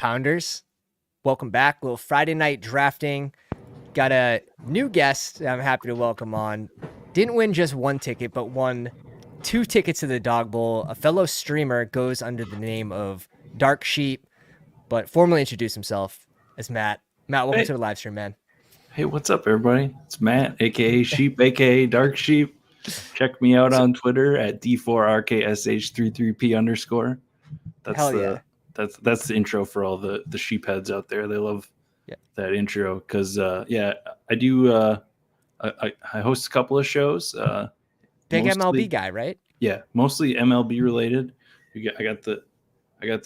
Pounders. Welcome back. Little Friday night drafting. Got a new guest I'm happy to welcome on. Didn't win just one ticket, but won 2 tickets to the Dawg Bowl. A fellow streamer goes under the name of Dark Sheep, but formally introduced himself as Matt. Matt, welcome to the live stream, man. Hey, what's up, everybody? It's Matt, aka Sheep, aka Dark Sheep. Check me out on Twitter at D4RKSH33P_. That's the intro for all the sheepheads out there. They love that intro because I do I host a couple of shows. Big MLB guy, right? Yeah, mostly MLB related. I got the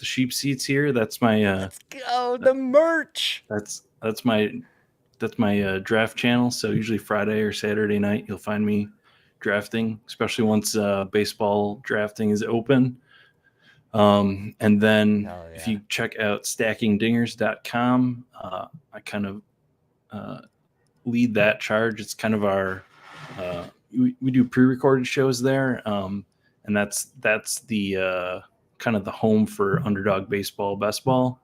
sheep seats here. That's my let's go, the merch. That's my draft channel. So usually Friday or Saturday night, you'll find me drafting, especially once baseball drafting is open. And then if you check out stackingdingers.com, I kind of lead that charge. It's kind of our we do pre-recorded shows there, and that's the kind of the home for Underdog Baseball, Bestball.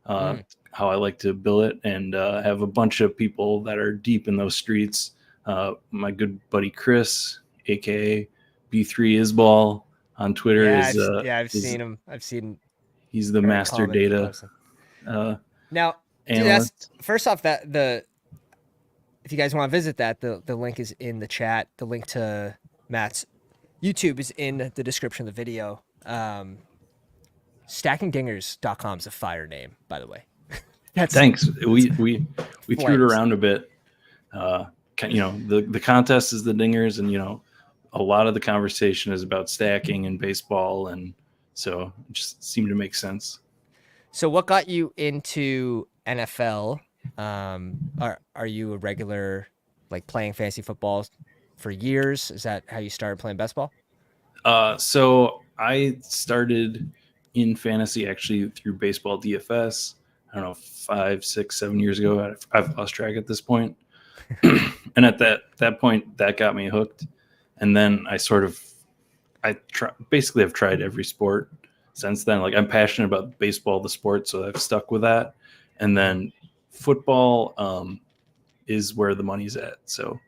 How I like to bill it, and have a bunch of people that are deep in those streets. My good buddy Chris, aka B3Isball on Twitter, I've seen him. He's the master data. Now, first off, if you guys want to visit that, the link is in the chat. The link to Matt's YouTube is in the description of the video. Stackingdingers.com is a fire name, by the way. Thanks. We threw it around a bit. The contest is the dingers, and a lot of the conversation is about stacking and baseball, and so it just seemed to make sense. So what got you into NFL? Are you a regular, like, playing fantasy football for years? Is that how you started playing Bestball? So I started in fantasy actually through Baseball DFS. I don't know, 5, 6, 7 years ago. I've lost track at this point. And at that point, that got me hooked. And then I've tried every sport since then. Like, I'm passionate about baseball, the sport, so I've stuck with that. And then football is where the money's at. So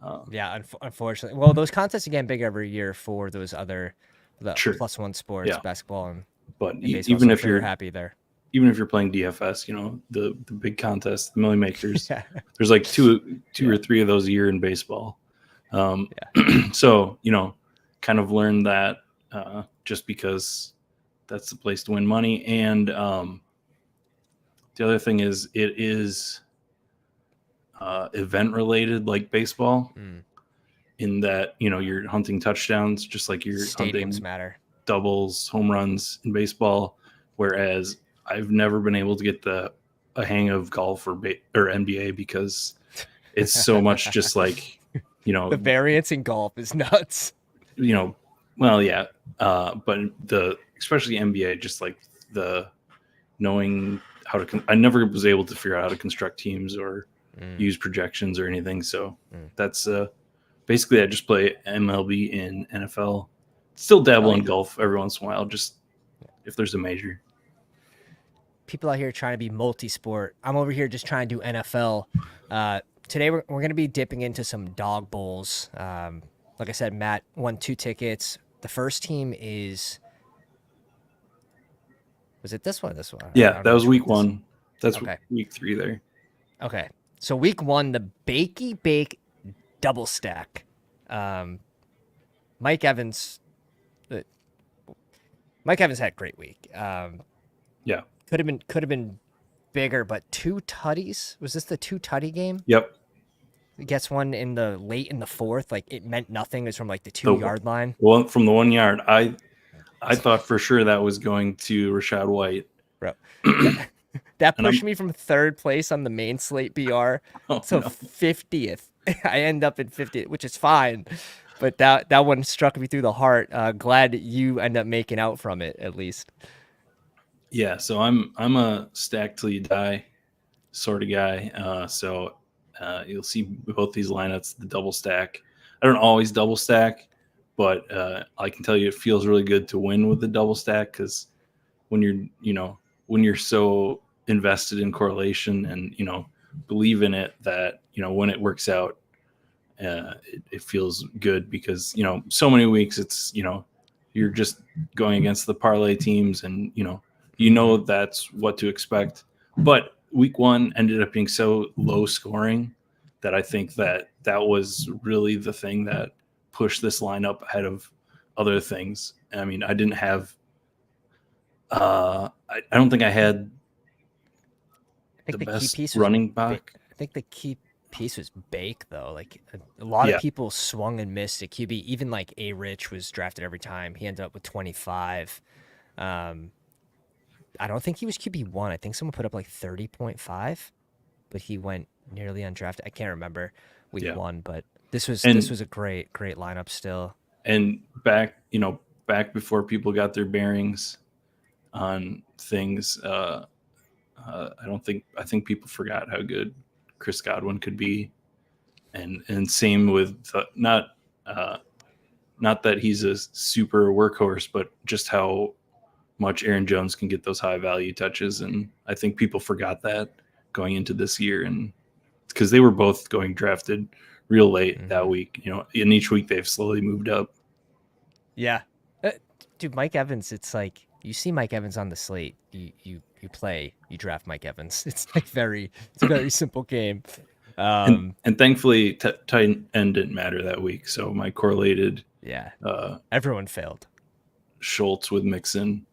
unfortunately, well, those contests are getting bigger every year for those other plus one sports, basketball and baseball. Even if you're happy there. Even if you're playing DFS, the big contest, the Millie Makers, there's like two or three of those a year in baseball. So, kind of learned that just because that's the place to win money. And the other thing is it is event related, like baseball, in that, you're hunting touchdowns, just like you're hunting doubles, home runs in baseball. Whereas I've never been able to get a hang of golf or NBA because it's so much just like, the variance in golf is nuts. But especially NBA, just like the knowing how to, I never was able to figure out how to construct teams or use projections or anything. So that's basically I just play MLB in NFL. Still dabble in golf every once in a while, just if there's a major. People out here trying to be multi-sport. I'm over here just trying to do NFL. Today we're going to be dipping into some Dawg Bowls. Like I said, Matt won 2 tickets. The first team was it this one? This one? Yeah, that was week 1. That's week 3 there. Okay, so week 1, the Bakey Bake double stack. Mike Evans had a great week. Could have been bigger, but 2 tutties. Was this the 2 tutty game? Yep. He gets one late in the 4th. Like, it meant nothing. It was from like the 2-yard line. Well, from the 1 yard, I thought for sure that was going to Rashad White. Bro, that pushed me from 3rd place on the main slate BR to 50th. I end up in 50th, which is fine. But that one struck me through the heart. Glad you end up making out from it, at least. Yeah, so I'm a stack till you die sort of guy. So you'll see both these lineups, the double stack. I don't always double stack, but I can tell you it feels really good to win with the double stack because when you're, when you're so invested in correlation and, believe in it, that, when it works out, it feels good, because, so many weeks it's, you're just going against the parlay teams, and, that's what to expect. But week one ended up being so low scoring that I think that was really the thing that pushed this lineup ahead of other things. I mean, I didn't have, I don't think I had I think the the key best piece was running back. I think the key piece was Bake though. Like a lot of Yeah. people swung and missed at QB. Even like A Rich was drafted every time. He ended up with 25. Um, I don't think he was QB1. I think someone put up like 30.5, but he went nearly undrafted. I can't remember week Yeah. one, but this was And a great lineup still. and back before people got their bearings on things, I think people forgot how good Chris Godwin could be, and same with not that he's a super workhorse, but just how much Aaron Jones can get those high value touches. And I think people forgot that going into this year, and because they were both going drafted real late that week. In each week they've slowly moved up. Yeah. Dude, Mike Evans, it's like you see Mike Evans on the slate, you draft Mike Evans. It's like it's a very simple game. And thankfully tight end didn't matter that week, so my correlated Yeah. Everyone failed. Schultz with Mixon.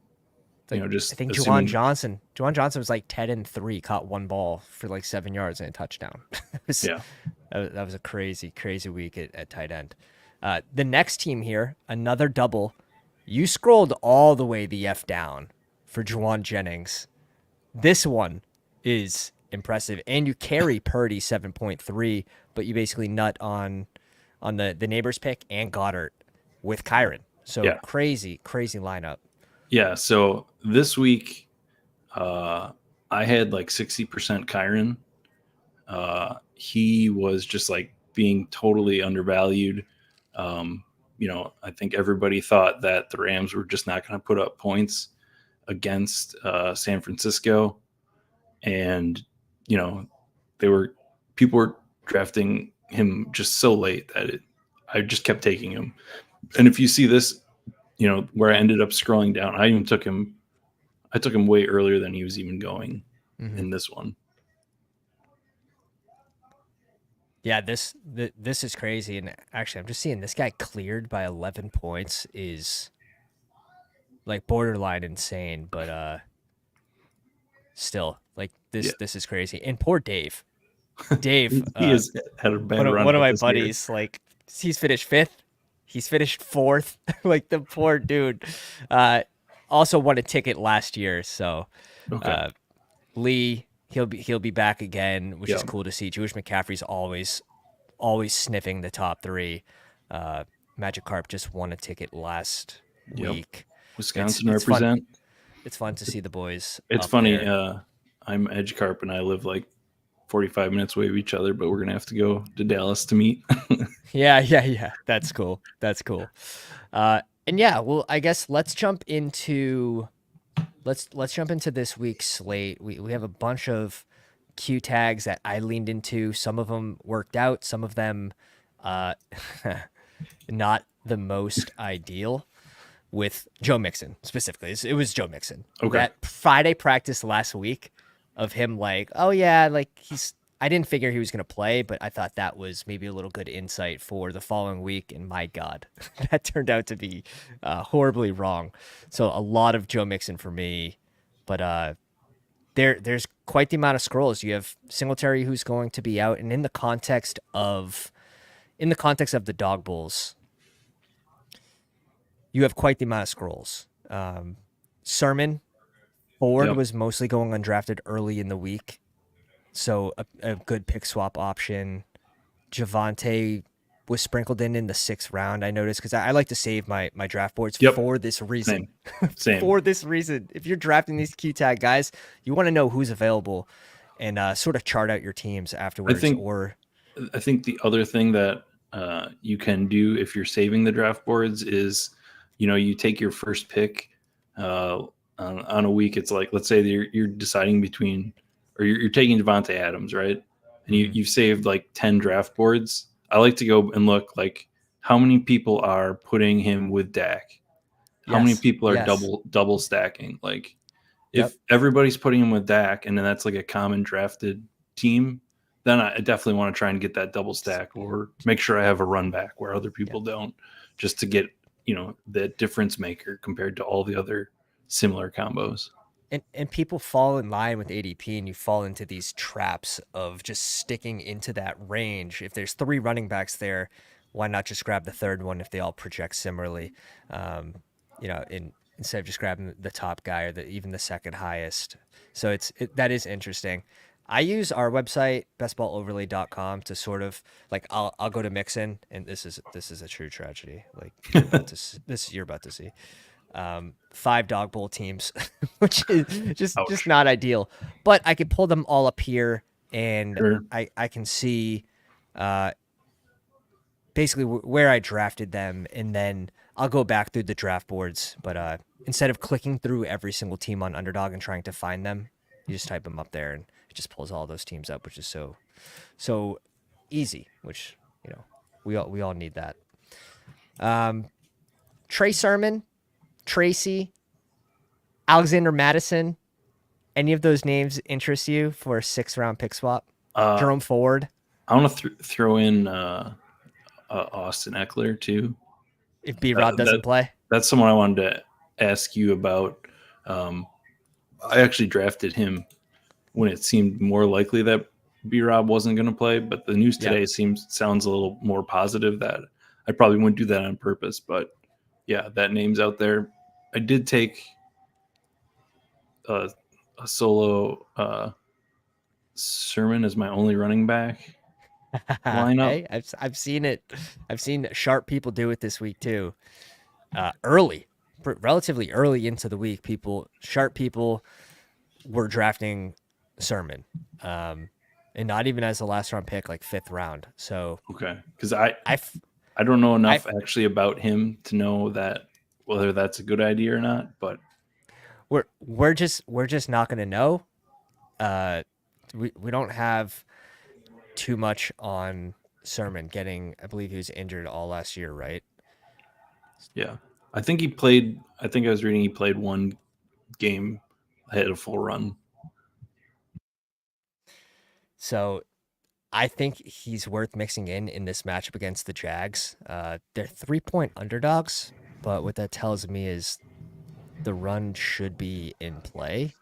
Like, just I think assuming... Juwan Johnson was like 10-3, caught one ball for like 7 yards and a touchdown. Yeah. That was a crazy week at tight end. The next team here, another double. You scrolled all the way the F down for Juwan Jennings. This one is impressive. And you carry Purdy 7.3, but you basically nut on the neighbor's pick and Goddard with Kyron. So Yeah. crazy lineup. Yeah. So this week, I had like 60% Kyron. He was just like being totally undervalued. I think everybody thought that the Rams were just not going to put up points against San Francisco, and people were drafting him just so late that I just kept taking him. And if you see this, where I ended up scrolling down, I took him way earlier than he was even going in this one. Yeah, this is crazy. And actually, I'm just seeing this guy cleared by 11 points is like borderline insane, but still, like this is crazy. And poor Dave. Dave, he has had a bad run. One of my buddies, like he's finished 5th, he's finished 4th. Like the poor dude. Also won a ticket last year, so Okay. Lee, he'll be back again, which is cool to see. Jewish McCaffrey's always sniffing the top 3. Magic Carp just won a ticket last week. Wisconsin represent. It's fun to see the boys. It's funny. I'm Edge Carp and I live like 45 minutes away of each other, but we're gonna have to go to Dallas to meet. Yeah. That's cool. And yeah, well, I guess let's jump into this week's slate. We have a bunch of Q tags that I leaned into. Some of them worked out. Some of them, not the most ideal. With Joe Mixon specifically, it was Joe Mixon. Okay. That Friday practice last week of him, like, oh yeah, like I didn't figure he was gonna play, but I thought that was maybe a little good insight for the following week. And my God, that turned out to be horribly wrong. So a lot of Joe Mixon for me, but there's quite the amount of scrolls. You have Singletary who's going to be out, and in the context of the Dog Bulls, you have quite the amount of scrolls. Sermon, Ford was mostly going undrafted early in the week, so a good pick swap option. Javonte was sprinkled in the 6th round, I noticed, because I like to save my draft boards for this reason. Same. For this reason. If you're drafting these Q tag guys, you want to know who's available and sort of chart out your teams afterwards. I think the other thing that you can do if you're saving the draft boards is, you take your first pick on a week, it's like, let's say you're deciding between, or you're taking Devontae Adams, right? And you've saved like 10 draft boards. I like to go and look like how many people are putting him with Dak. How many Yes. people are Yes. double stacking? Like Yep. if everybody's putting him with Dak, and then that's like a common drafted team, then I definitely want to try and get that double stack, or make sure I have a run back where other people Yep. don't, just to get, the difference maker compared to all the other similar combos. And people fall in line with ADP, and you fall into these traps of just sticking into that range. If there's 3 running backs there, why not just grab the third one if they all project similarly? Instead of just grabbing the top guy or even the second highest. So that is interesting. I use our website bestballoverlay.com to sort of like I'll go to Mixin, and this is a true tragedy. Like you're about to see. 5 dog bowl teams, which is just Ouch. not ideal. But I could pull them all up here, and Sure. I can see basically where I drafted them, and then I'll go back through the draft boards. But instead of clicking through every single team on Underdog and trying to find them, you just type them up there, and it just pulls all those teams up, which is so easy. Which we all need that. Trey Sermon, Tracy, Alexander Madison, any of those names interest you for a 6th round pick swap? Jerome Ford. I want to throw in Austin Eckler too. If B Rob doesn't play, that's someone I wanted to ask you about. I actually drafted him when it seemed more likely that B Rob wasn't going to play, but the news today sounds a little more positive. That I probably wouldn't do that on purpose, but yeah, that name's out there. I did take a solo Sermon as my only running back lineup. Hey, I've seen it. I've seen sharp people do it this week too. Relatively early into the week, sharp people were drafting Sermon, and not even as a last round pick, like 5th round. So okay, because I don't know enough actually about him to know that whether that's a good idea or not. But we're just not going to know. We don't have too much on Sermon getting. I believe he was injured all last year, right? Yeah, I think he played. I think I was reading he played 1 game, had a full run. So I think he's worth mixing in this matchup against the Jags. They're 3-point underdogs, but what that tells me is the run should be in play.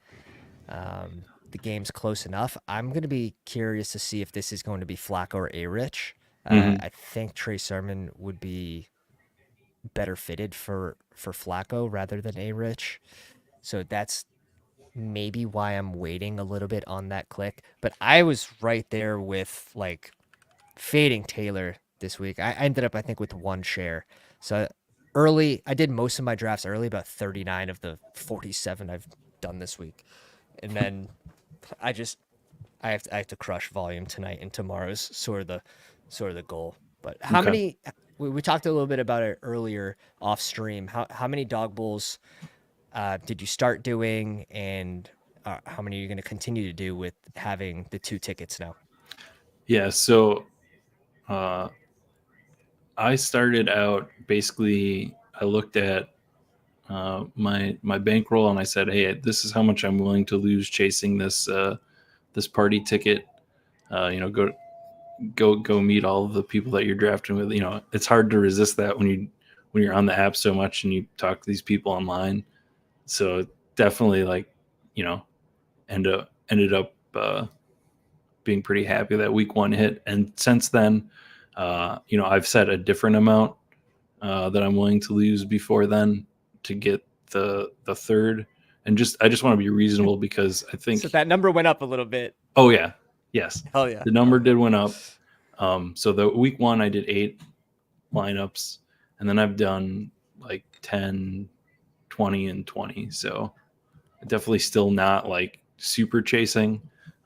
The game's close enough. I'm going to be curious to see if this is going to be Flacco or A-Rich. I think Trey Sermon would be better fitted for Flacco rather than A-Rich. So that's maybe why I'm waiting a little bit on that click. But I was right there with like fading Taylor this week. I ended up, I think, with 1 share. So early, I did most of my drafts early, about 39 of the 47 I've done this week. And then I have to crush volume tonight, and tomorrow's sort of the goal. But how many? We talked a little bit about it earlier off stream. How many dog bowls did you start doing, and how many are you going to continue to do with having the 2 tickets now? Yeah, so I started out basically. I looked at my bankroll and I said, "Hey, this is how much I'm willing to lose chasing this party ticket. Go meet all of the people that you're drafting with. It's hard to resist that when you're on the app so much and you talk to these people online. So definitely, like, ended up being pretty happy that week 1 hit. And since then, I've set a different amount that I'm willing to lose before then to get the third. And I just want to be reasonable, because I think So that number went up a little bit. Oh yeah, yes. Hell yeah. The number did went up. So the week 1 I did 8 lineups, and then I've done like 10, 20, and 20. So definitely still not like super chasing.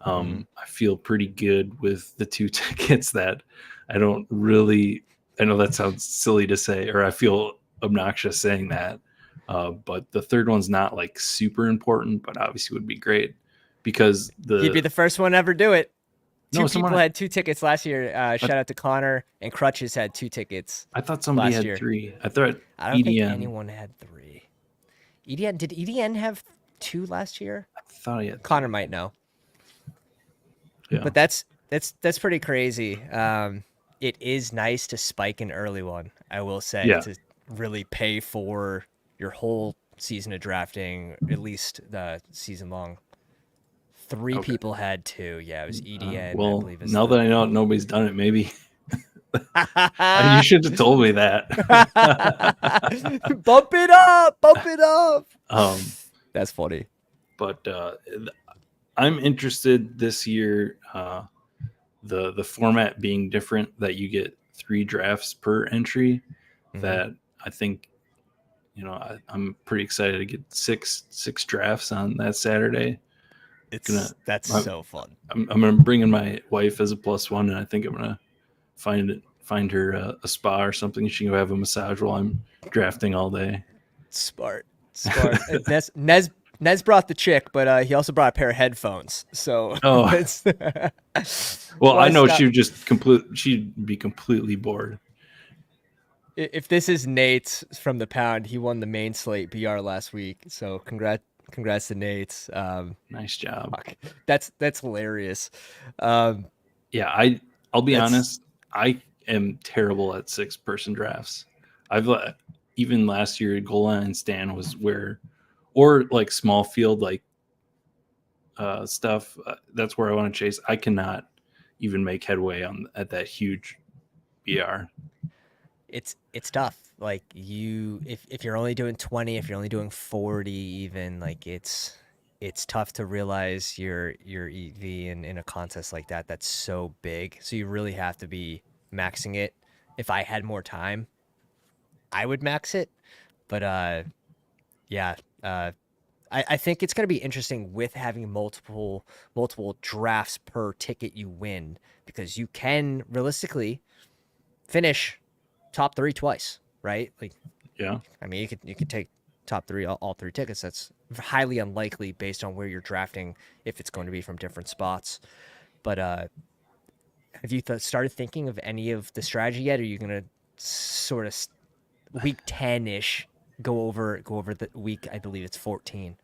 I feel pretty good with the 2 tickets that I know that sounds silly to say, or I feel obnoxious saying that, But the third one's not like super important, but obviously would be great because He'd be the first one to ever do it. Two people someone had 2 tickets last year. Shout out to Connor, and Crutches had 2 tickets I thought somebody last had year. 3. I thought I don't think EDN. anyone had 3. EDN, did EDN have 2 last year? I thought he had 3. Connor might know. Yeah. But that's pretty crazy. It is nice to spike an early one, I will say, Yeah. to really pay for your whole season of drafting, at least the season long. 3 people had 2. Yeah, it was EDN. Well, I believe now that I know nobody's done it, maybe you should have told me that. Bump it up, bump it up. That's funny. But I'm interested this year. The format being different, that you get 3 drafts per entry. That I think, I'm pretty excited to get six drafts on that Saturday. That's so fun. I'm gonna bring in my wife as a +1, and I think I'm gonna find her a spa or something. She can go have a massage while I'm drafting all day. Smart. Nez brought the chick, but he also brought a pair of headphones. So well, I know she'd be completely bored. If this is Nate from the Pound, he won the main slate BR last week. So congrats to Nate. Nice job. Fuck. That's hilarious. Yeah, I'll be honest. I am terrible at 6-person drafts. I've even last year goal line stand was or like small field like stuff. That's where I want to chase. I cannot even make headway at that huge BR. It's tough. Like if you're only doing 20, if you're only doing 40, even like it's tough to realize your EV in a contest like that. That's so big. So you really have to be maxing it. If I had more time, I would max it. But yeah, I think it's going to be interesting with having multiple drafts per ticket you win, because you can realistically finish top 3 twice, right? Like, yeah. I mean, you could take top 3 all 3 tickets. That's highly unlikely based on where you're drafting, if it's going to be from different spots. But have you started thinking of any of the strategy yet? Or are you going to sort of week 10-ish go over the week, I believe it's 14?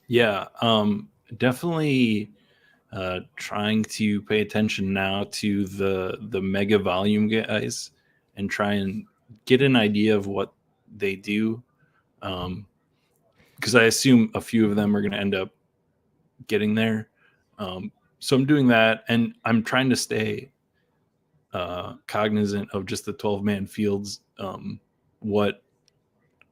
Yeah, definitely trying to pay attention now to the mega volume guys and try and get an idea of what they do, because I assume a few of them are going to end up getting there. So I'm doing that, and I'm trying to stay cognizant of just the 12-man fields,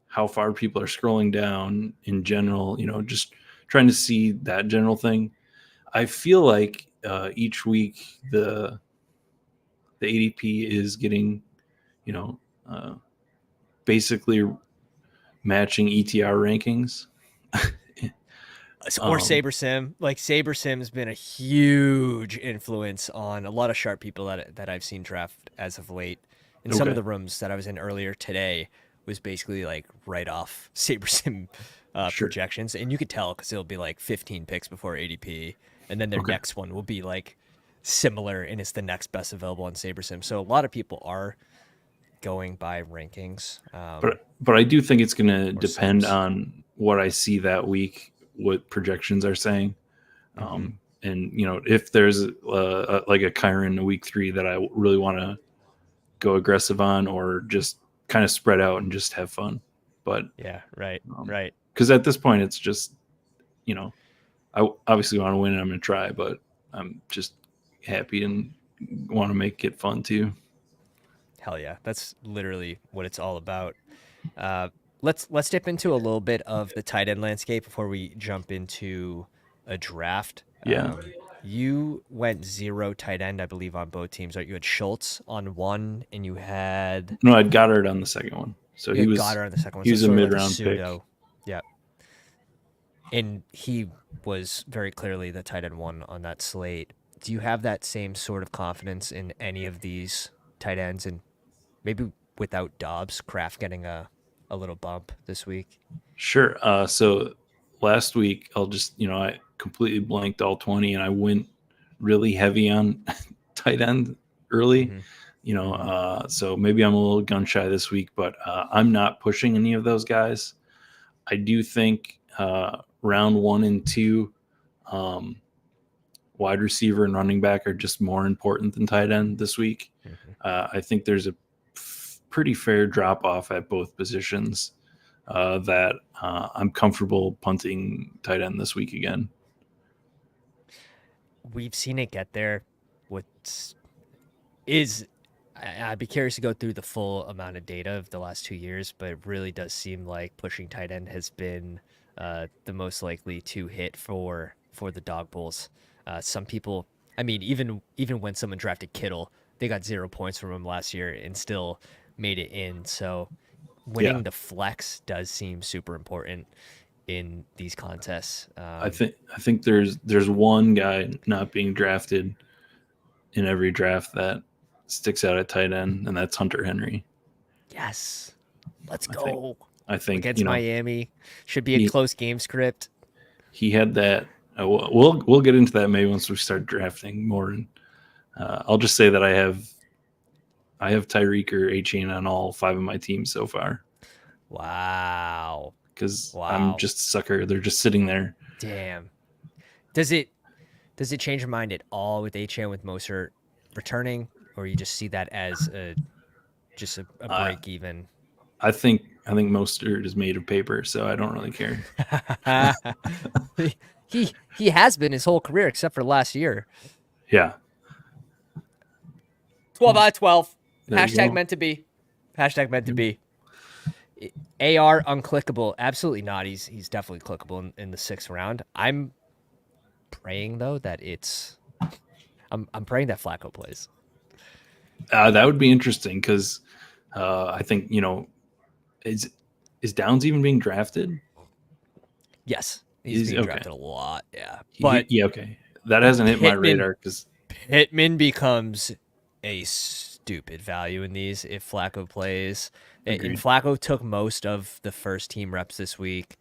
how far people are scrolling down in general, just trying to see that general thing. I feel like each week the ADP is getting, basically matching ETR rankings. Or SaberSim. Like, SaberSim's been a huge influence on a lot of sharp people that I've seen draft as of late. In some of the rooms that I was in earlier today was basically like right off SaberSim projections. And you could tell because it'll be like 15 picks before ADP. And then their next one will be like similar, and it's the next best available on SaberSim. So a lot of people are going by rankings. But I do think it's going to depend on what I see that week, what projections are saying. And, if there's like a Chiron a week 3 that I really want to go aggressive on, or just kind of spread out and just have fun. But yeah, right. Because at this point, it's just, I obviously want to win and I'm going to try, but I'm just happy and want to make it fun too. Hell yeah. That's literally what it's all about. Let's dip into a little bit of the tight end landscape before we jump into a draft. Yeah. You went 0 tight end, I believe, on both teams. Right? You had Schultz on one, and you had... No, I had Goddard on the second one. So he was Goddard on the second one. He was a mid-round pseudo pick. Yeah. And he was very clearly the tight end 1 on that slate. Do you have that same sort of confidence in any of these tight ends? And maybe without Dobbs, Kraft getting a a little bump this week? Sure. So last week, I completely blanked all 20 and I went really heavy on tight end early. So maybe I'm a little gun shy this week, but I'm not pushing any of those guys. I do think round 1 and 2, wide receiver and running back are just more important than tight end this week. I think there's a pretty fair drop off at both positions that I'm comfortable punting tight end this week again. We've seen it get there. I'd be curious to go through the full amount of data of the last 2 years, but it really does seem like pushing tight end has been the most likely to hit for the dog bulls. Some people, I mean, even when someone drafted Kittle, they got 0 points from him last year and still made it in. So winning the flex does seem super important in these contests. I think there's one guy not being drafted in every draft that sticks out at tight end, and that's Hunter Henry. Yes, let's go. I think against Miami should be a close game script. He had that. We'll get into that maybe once we start drafting more. And I'll just say that I have Tyreek or A-Chain on all 5 of my teams so far. Wow. Because I'm just a sucker. They're just sitting there. Damn. Does it change your mind at all with A-Chain with Mostert returning, or you just see that as just a break even? I think Mostert is made of paper, so I don't really care. He has been his whole career except for last year. Yeah. 12 out of 12. Hashtag meant to be. Hashtag meant to be. AR unclickable. Absolutely not. He's definitely clickable in the 6th round. I'm praying though that I'm praying that Flacco plays. That would be interesting because I think is Downs even being drafted? Yes, he's being drafted a lot. Yeah, but okay, that hasn't hit my radar because Pittman becomes a stupid value in these if Flacco plays. And Flacco took most of the first team reps this week.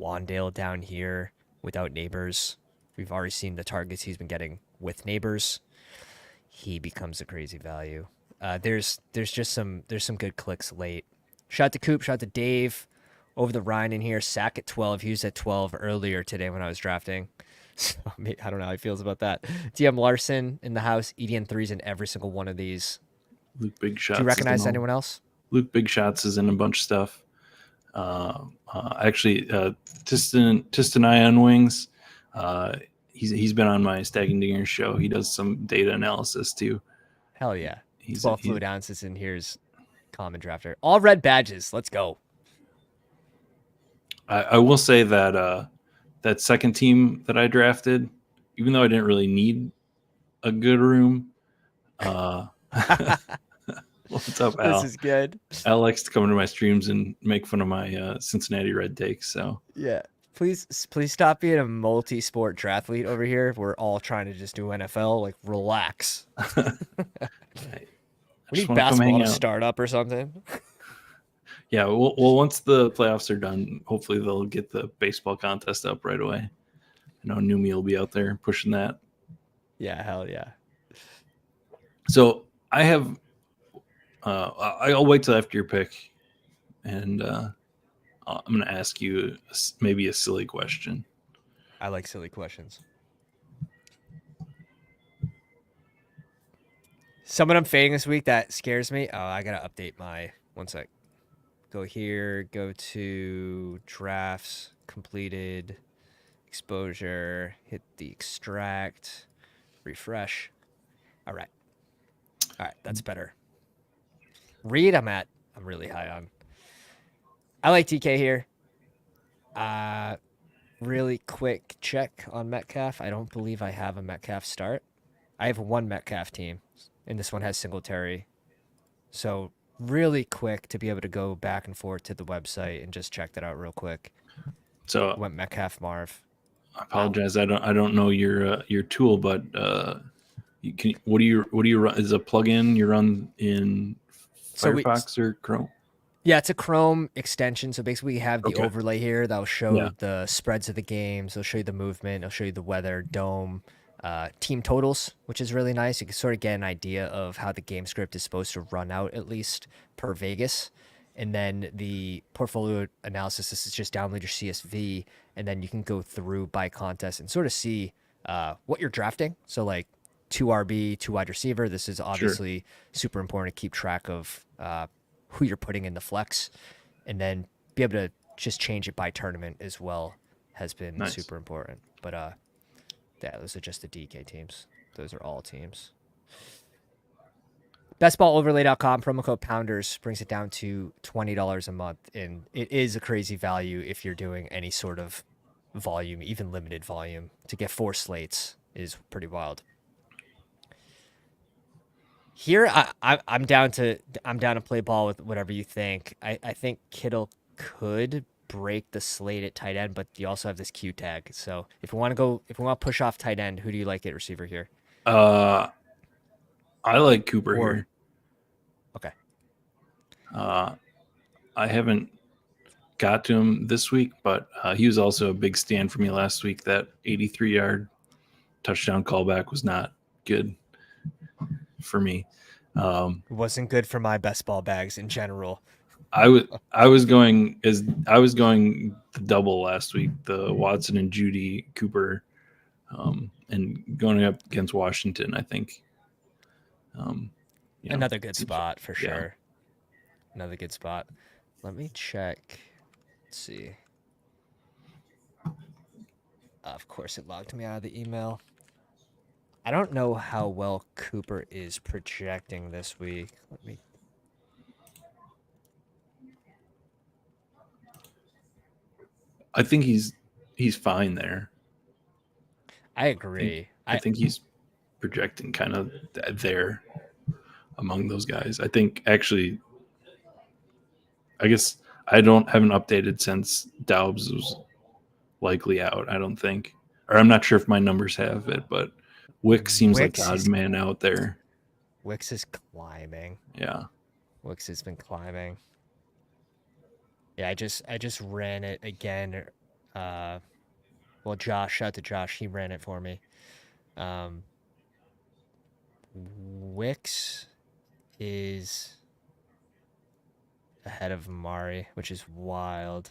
Wandale down here without Neighbors. We've already seen the targets he's been getting with Neighbors. He becomes a crazy value. There's some good clicks late. Shout to Coop, shout to Dave. Over the Ryan in here. Sack at 12. He was at 12 earlier today when I was drafting. So, I don't know how he feels about that. DM Larson in the house. EDN 3s in every single one of these. Luke Big Shots. Do you recognize anyone else? Luke Big Shots is in a bunch of stuff. Actually, Tistan on Wings. He's been on my Stacking Dingers show. He does some data analysis too. Hell yeah. 12 fluid ounces in here's common drafter. All red badges. Let's go. I will say that that second team that I drafted, even though I didn't really need a good room, what's up, Al? This is good. Al likes to come into my streams and make fun of my Cincinnati Red takes. So yeah, please stop being a multi-sport triathlete over here. We're all trying to just do NFL. Like, relax. We need basketball to start up or something. Yeah, well, once the playoffs are done, hopefully they'll get the baseball contest up right away. I know Numi will be out there pushing that. Yeah, hell yeah. So I have, I'll wait till after your pick, and I'm going to ask you maybe a silly question. I like silly questions. Someone I'm fading this week that scares me. Oh, I got to update my, one sec. Go here, go to drafts, completed, exposure, hit the extract, refresh. All right, that's better. Reed, I'm really high on. I like TK here. Really quick check on Metcalf. I don't believe I have a Metcalf start. I have one Metcalf team, and this one has Singletary. So really quick to be able to go back and forth to the website and just check that out real quick. So went Metcalf Marv. I apologize. I don't know your tool, but what do you run? Is a plugin you run in Firefox or Chrome? Yeah, it's a Chrome extension. So basically, you have the Okay. overlay here that'll show Yeah. the spreads of the games. It'll show you the movement. It'll show you the weather, dome, team totals, which is really nice. You can sort of get an idea of how the game script is supposed to run out, at least per Vegas. And then the portfolio analysis, this is just download your CSV, and then you can go through by contest and sort of see what you're drafting. So, like, 2 RB, 2 wide receiver. This is Sure. obviously super important to keep track of who you're putting in the flex, and then be able to just change it by tournament as well has been Nice. super important. But yeah, those are just the DK teams. Those are all teams. Bestballoverlay.com, promo code Pounders brings it down to $20 a month, and it is a crazy value if you're doing any sort of volume, even limited volume. To get 4 slates is pretty wild. Here, I'm down to play ball with whatever you think. I think Kittle could break the slate at tight end, but you also have this Q tag. So if we want to push off tight end, who do you like at receiver here? I like Cooper Or here. okay, I haven't got to him this week, but he was also a big stand for me last week. That 83-yard touchdown callback was not good for me. it wasn't good for my best ball bags in general. I was going the double last week, the Watson and Judy Cooper, and going up against Washington. I think Another good spot for yeah. sure. Another good spot. Let me check. Let's see. Of course, it logged me out of the email. I don't know how well Cooper is projecting this week. Let me. I think he's fine there. I agree. I think he's projecting kind of there among those guys. I think actually, I guess I haven't updated since Daubs was likely out. I don't think, or I'm not sure if my numbers have it, but Wicks seems like the odd man out there. Wicks is climbing. Yeah. Wicks has been climbing. Yeah, I just ran it again. Well, Josh, shout out to Josh. He ran it for me. Wicks is ahead of Amari, which is wild.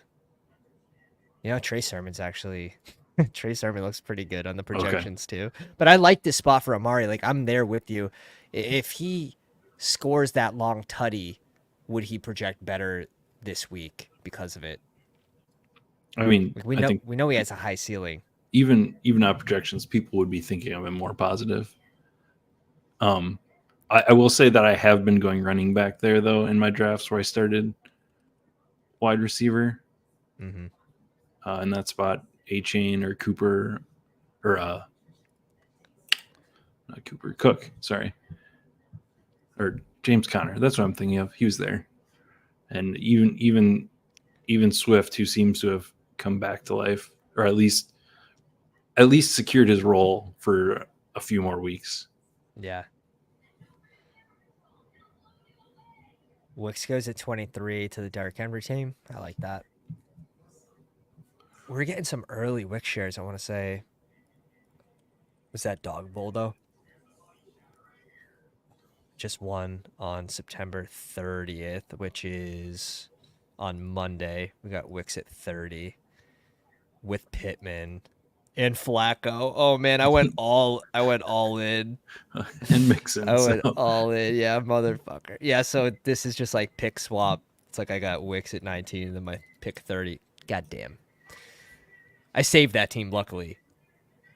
You know, Trey Sermon's actually Trey Sermon looks pretty good on the projections too. But I like this spot for Amari. Like, I'm there with you. If he scores that long tutty, would he project better this week because of it? I mean, Like, we know he has a high ceiling. Even out projections, people would be thinking of him more positive. I will say that I have been going running back there though in my drafts where I started wide receiver. Mm-hmm. In that spot, A-Chain or Cooper or not Cooper, Cook, sorry. Or James Conner. That's what I'm thinking of. He was there. And even Swift, who seems to have come back to life, or at least secured his role for a few more weeks. Yeah. Wicks goes at 23 to the Dark Henry team. I like that. We're getting some early Wicks shares, I want to say. Was that Dog Bowl, though? Just one on September 30th, which is on Monday. We got Wicks at 30 with Pittman and Flacco. Oh man, I went all in. And Mixon. I went all in. Yeah, motherfucker. Yeah, so this is just like pick swap. It's like I got Wicks at 19 and then my pick 30. God damn. I saved that team, luckily.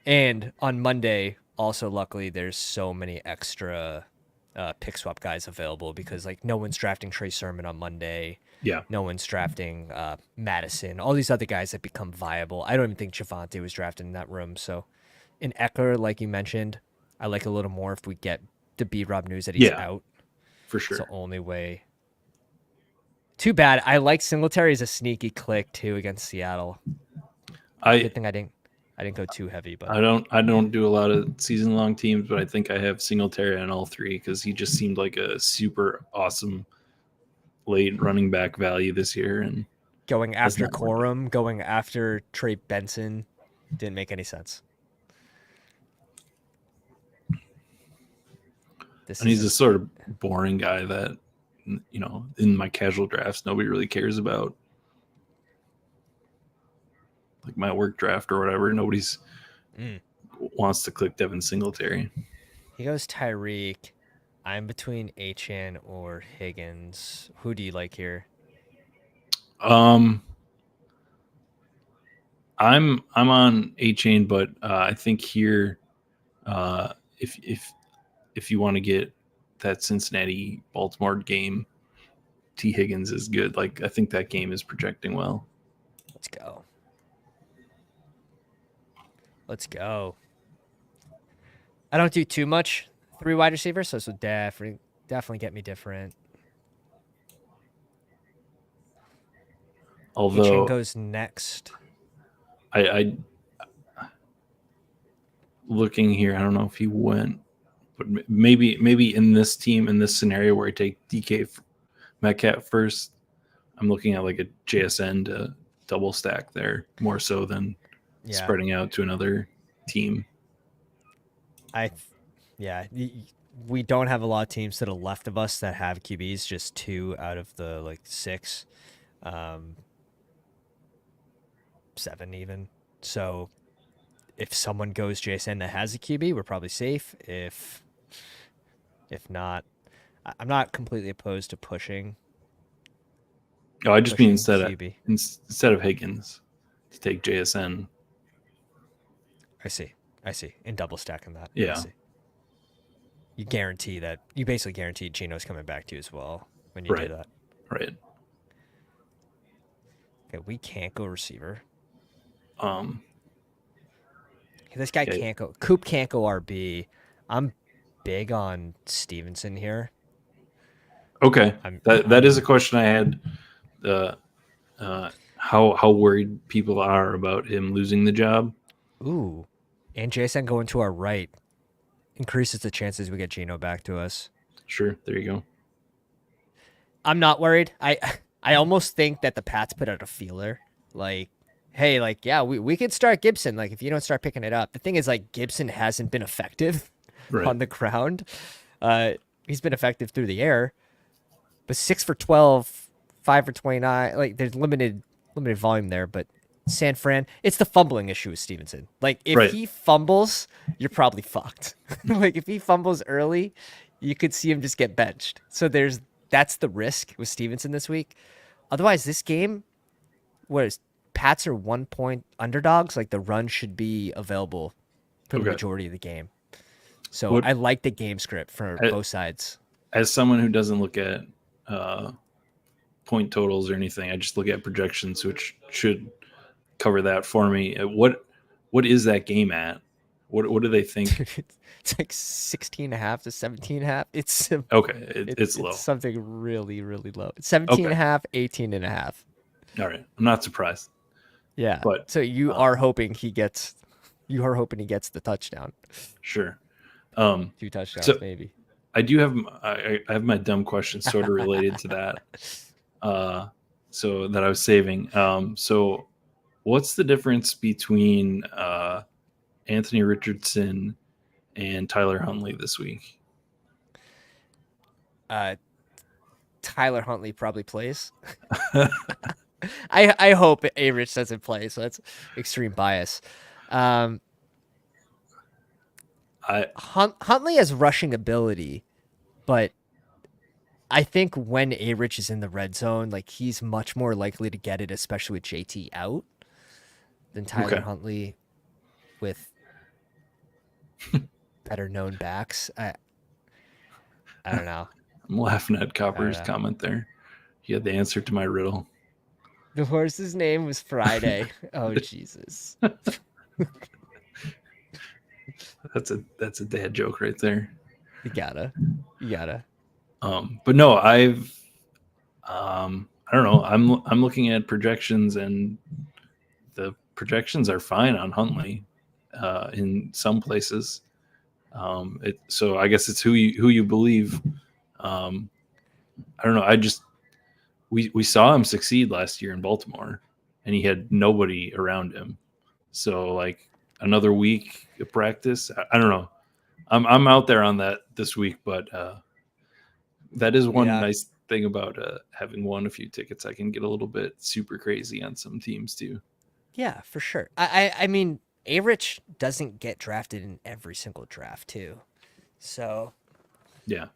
And on Monday, also luckily, there's so many extra pick swap guys available because like no one's drafting Trey Sermon on Monday. Yeah. No one's drafting Madison. All these other guys that become viable. I don't even think Javonte was drafted in that room. So in Eckler, like you mentioned, I like a little more if we get the B-Rob news that he's out. For sure. It's the only way. Too bad. I like Singletary as a sneaky click too against Seattle. Good thing I didn't go too heavy, but I don't do a lot of season long teams, but I think I have Singletary on all three because he just seemed like a super awesome late running back value this year, and Going that's after not working. Corum, going after Trey Benson didn't make any sense. And he's a sort of boring guy that, you know, in my casual drafts, nobody really cares about. Like my work draft or whatever, nobody's wants to click Devin Singletary. He goes Tyreek. I'm between Achane or Higgins. Who do you like here? I'm on Achane, but I think here, if you want to get that Cincinnati Baltimore game, T Higgins is good. Like I think that game is projecting well. Let's go. Let's go. I don't do too much 3 wide receivers, so this would definitely get me different. Although Achane goes next. I looking here, I don't know if he went, but maybe in this team, in this scenario where I take DK Metcalf first, I'm looking at like a JSN to double stack there more so than spreading out to another team. We don't have a lot of teams to the left of us that have QBs, just 2 out of the like 6, 7 even. So if someone goes JSN that has a QB, we're probably safe. If not, I'm not completely opposed to pushing. Oh, I just mean instead of Higgins to take JSN. I see. In double stacking that. Yeah. I see. You basically guarantee Gino's coming back to you as well when you do that. Right. Okay, we can't go receiver. Um, This guy can't go. Coop can't go RB. I'm big on Stevenson here. Okay, that is a question I had. How worried people are about him losing the job. Ooh, and Jason going to our right increases the chances we get Gino back to us. Sure, there you go. I'm not worried. I almost think that the Pats put out a feeler, like, hey, like, yeah, we could start Gibson. Like, if you don't start picking it up. The thing is, like, Gibson hasn't been effective on the ground. He's been effective through the air, but 6 for 12, 5 for 29. Like, there's limited volume there. But San Fran, it's the fumbling issue with Stevenson. Like, if he fumbles, you're probably fucked. Like, if he fumbles early, you could see him just get benched. So that's the risk with Stevenson this week. Otherwise, this game, Pats are 1-point underdogs. Like, the run should be available for the majority of the game. So I like the game script for both sides. As someone who doesn't look at point totals or anything, I just look at projections, which should cover that for me. What is that game at? What do they think? It's like 16.5 to 17.5. It's it's low. It's something really, really low. It's 17.5, 18.5. All right, I'm not surprised. Yeah, but so you are hoping he gets the touchdown. Sure. 2 touchdowns, maybe. I do have I have my dumb question sort of related to that. So that I was saving. So what's the difference between Anthony Richardson and Tyler Huntley this week? Tyler Huntley probably plays. I hope A-Rich doesn't play, so that's extreme bias. Huntley has rushing ability, but I think when A-Rich is in the red zone, like, he's much more likely to get it, especially with JT out, than Tyler Huntley with better known backs. I don't know. I'm laughing at Copper's comment there. He had the answer to my riddle. The horse's name was Friday. Oh, Jesus. That's a dad joke right there. You gotta. But no, I don't know. I'm looking at projections, and the projections are fine on Huntley in some places. So I guess it's who you believe. I don't know. we saw him succeed last year in Baltimore, and he had nobody around him. So like another week of practice, I don't know. I'm out there on that this week, but that is one nice thing about having won a few tickets. I can get a little bit super crazy on some teams too. Yeah, for sure. I mean, A-Rich doesn't get drafted in every single draft too. So Yeah.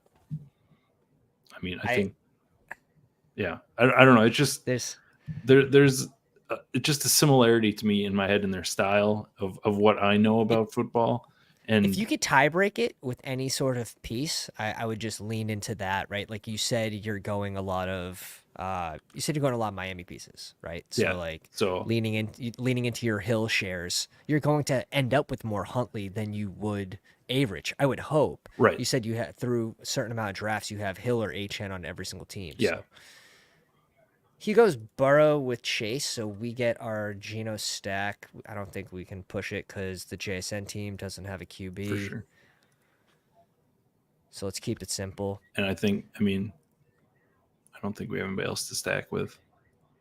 I mean, I think, yeah, I don't know. It's just there's it's just a similarity to me in my head in their style of what I know about football. And if you could tie break it with any sort of piece, I would just lean into that, right? Like you said, you're going a lot of Miami pieces, right? So yeah, like so leaning into your Hill shares, you're going to end up with more Huntley than you would Average. I would hope. right. You said you had through a certain amount of drafts, you have Hill or HN on every single team. Yeah. So he goes Burrow with Chase, so we get our Geno stack. I don't think we can push it because the JSN team doesn't have a QB. For sure. So let's keep it simple. And I don't think we have anybody else to stack with.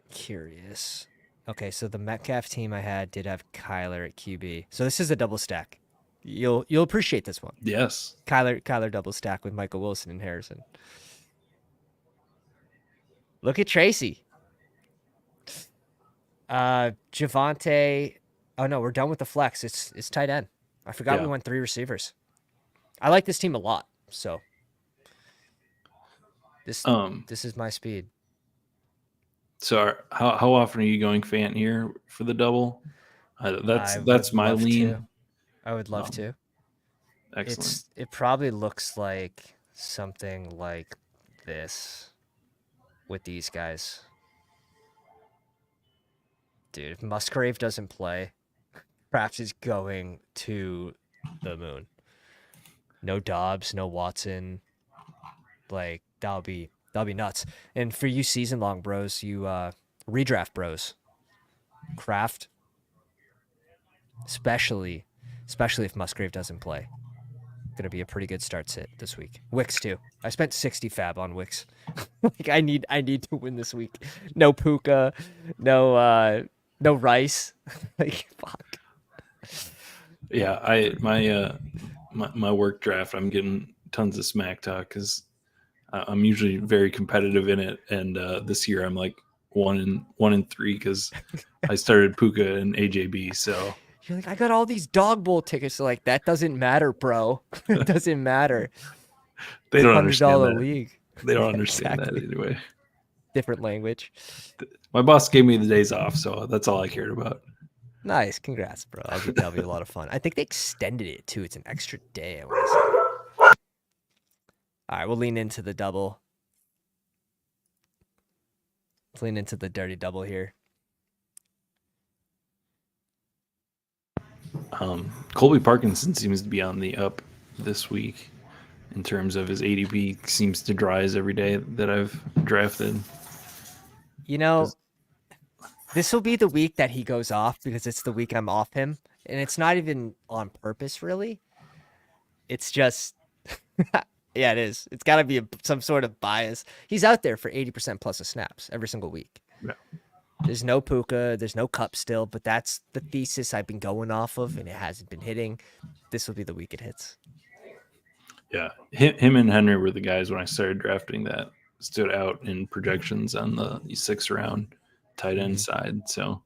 Curious. Okay, so the Metcalf team I had did have Kyler at QB. So this is a double stack. You'll appreciate this one. Yes. Kyler double stack with Michael Wilson and Harrison. Look at Tracy. Javante. Oh no, we're done with the flex. It's tight end. I forgot we went 3 receivers. I like this team a lot. So this is my speed. So how often are you going Fant here for the double? That's my lean. I would love to. Excellent. It probably looks like something like this with these guys. Dude, if Musgrave doesn't play, perhaps he's going to the moon. No Dobbs, no Watson. Like that'll be nuts. And for you season long bros, you redraft bros, Kraft, especially if Musgrave doesn't play, gonna be a pretty good start sit this week. Wicks too. I spent 60 fab on Wicks. Like I need to win this week. No Puka, no Rice. Like fuck. Yeah, my work draft, I'm getting tons of smack talk because I'm usually very competitive in it, and this year I'm like 1-3 because I started Puka and AJB. So you're like, I got all these Dog Bowl tickets. So like that doesn't matter, bro. It doesn't matter. They don't understand that. League. They don't understand that anyway. Different language. My boss gave me the days off, so that's all I cared about. Nice, congrats, bro. That'll be a lot of fun. I think they extended it too. It's an extra day. I want to say. All right, we'll lean into the double. Let's lean into the dirty double here. Colby Parkinson seems to be on the up this week in terms of his ADP. Seems to rise every day that I've drafted. You know, this will be the week that he goes off because it's the week I'm off him. And it's not even on purpose, really. It's just, yeah, it is. It's got to be some sort of bias. He's out there for 80% plus of snaps every single week. Yeah. There's no Puka, there's no Cup still, but that's the thesis I've been going off of, and it hasn't been hitting. This will be the week it hits. Yeah, him and Henry were the guys when I started drafting that stood out in projections on the 6th round tight end side. So,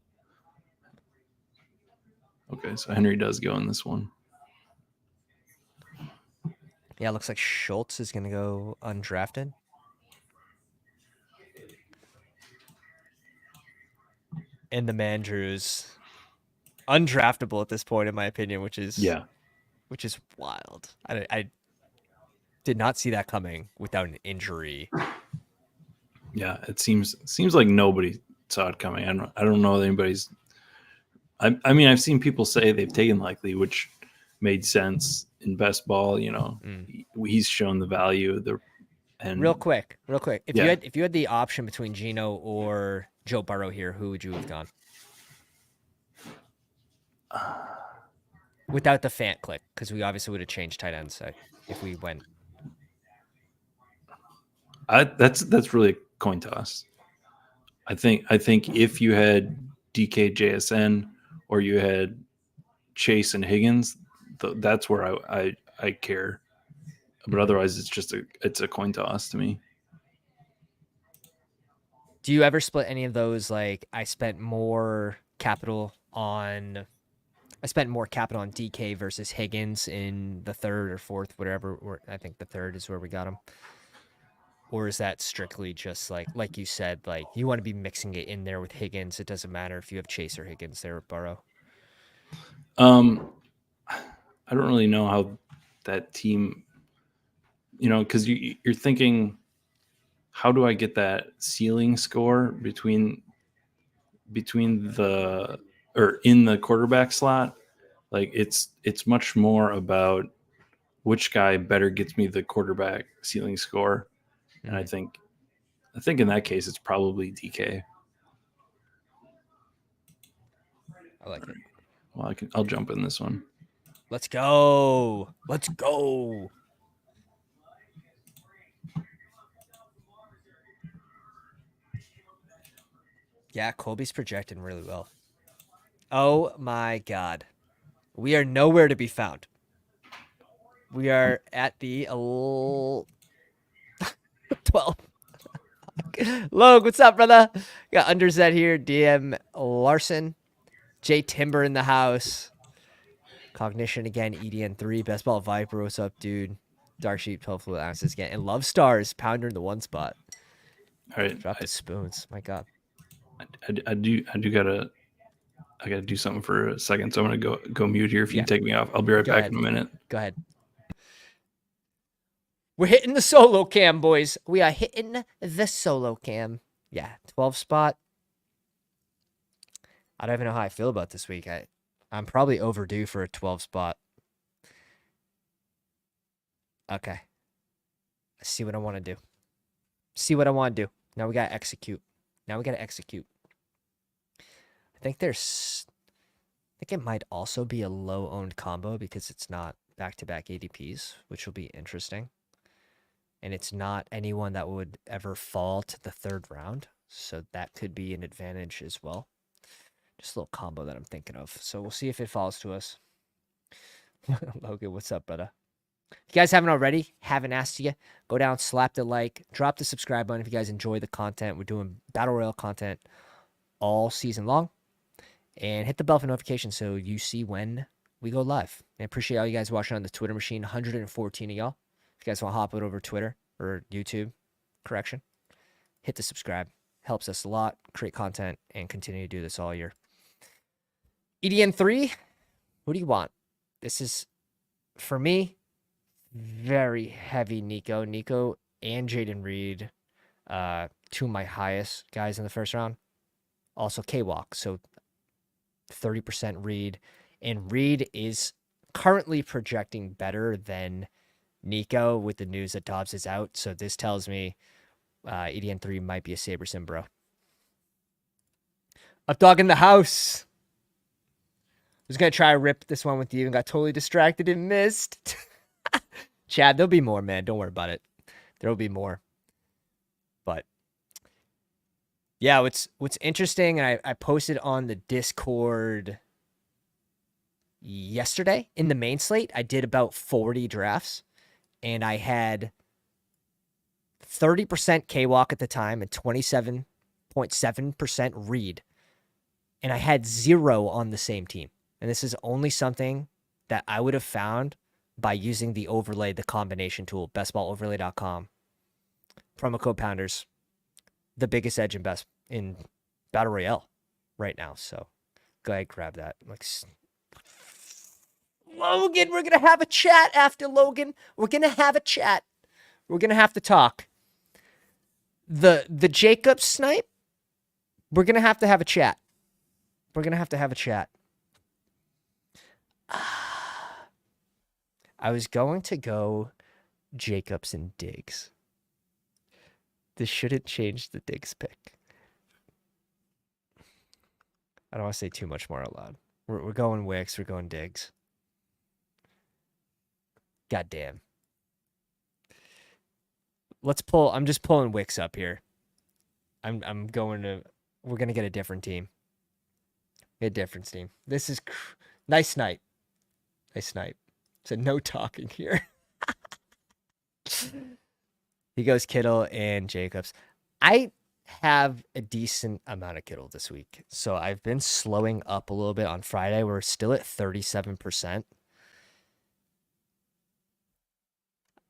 okay, so Henry does go in this one. Yeah, it looks like Schultz is going to go undrafted. And the Mandrews undraftable at this point, in my opinion, which is wild. I did not see that coming without an injury. Yeah, it seems like nobody saw it coming. I don't know that anybody's. I mean, I've seen people say they've taken Likely, which made sense in best ball. You know, he's shown the value. And real quick, if you had the option between Geno or Joe Burrow here, who would you have gone? Without the Fant click, because we obviously would have changed tight ends if we went. That's really a coin toss. I think if you had DKJSN or you had Chase and Higgins, that's where I care. But otherwise, it's a coin toss to me. Do you ever split any of those? Like, I spent more capital on DK versus Higgins in the third or fourth, whatever. Or I think the third is where we got him. Or is that strictly just like you said, like you want to be mixing it in there with Higgins? It doesn't matter if you have Chase or Higgins there with Burrow. I don't really know how that team, because you're thinking, how do I get that ceiling score between the or in the quarterback slot? Like it's much more about which guy better gets me the quarterback ceiling score, and I think in that case it's probably DK. I like it. Well, I'll jump in this one. Let's go. Let's go. Yeah, Colby's projecting really well. Oh my God. We are nowhere to be found. We are at the 12. Log, what's up, brother? Got Underzet here. DM Larson. J Timber in the house. Cognition again. EDN3. Bestball Viper. What's up, dude? Dark Sheep 12 fluid ounces again. And Love Stars. Pounder in the one spot. All right. Drop the spoons. My God. I gotta do something for a second, so I'm gonna go mute here. If you take me off, I'll be right back in a minute. Go ahead. We're hitting the solo cam, boys. We are hitting the solo cam. Yeah, 12 spot. I don't even know how I feel about this week. I'm probably overdue for a 12 spot. Okay. I see what I want to do. Now we got to execute. I think it might also be a low-owned combo because it's not back-to-back ADPs, which will be interesting. And it's not anyone that would ever fall to the third round. So that could be an advantage as well. Just a little combo that I'm thinking of. So we'll see if it falls to us. Logan, what's up, brother? If you guys haven't already, haven't asked you, go down, slap the like, drop the subscribe button if you guys enjoy the content. We're doing Battle Royale content all season long. And hit the bell for notifications so you see when we go live. I appreciate all you guys watching on the Twitter machine. 114 of y'all. If you guys want to hop it over Twitter or YouTube, hit the subscribe. Helps us a lot, create content, and continue to do this all year. EDN3, who do you want? This is, for me, very heavy Nico. Nico and Jaden Reed, two of my highest guys in the first round. Also K-Walk, so 30% Reed. And Reed is currently projecting better than Nico with the news that Dobbs is out. So this tells me EDN3 might be a Saber Sim, bro. Up Dog in the house. I was going to try to rip this one with you and got totally distracted and missed. Chad, there'll be more, man. Don't worry about it. There'll be more. But yeah, what's interesting, and I posted on the Discord yesterday in the main slate. I did about 40 drafts, and I had 30% K-Walk at the time and 27.7% Reed. And I had 0 on the same team. And this is only something that I would have found by using the overlay, the combination tool, bestballoverlay.com. Promo code Pounders. The biggest edge in Battle Royale right now. So go ahead, grab that. Logan, we're going to have a chat after Logan. We're going to have a chat. We're going to have to talk. The Jacob snipe, we're going to have a chat. I was going to go Jacobs and Diggs. This shouldn't change the Diggs pick. I don't want to say too much more out loud. We're going Wicks. We're going Diggs. God damn. Let's pull. I'm just pulling Wicks up here. I'm going to we're gonna get a different team. A different team. This is nice night. Nice night. So no talking here. He goes Kittle and Jacobs. I have a decent amount of Kittle this week. So I've been slowing up a little bit on Friday. We're still at 37%.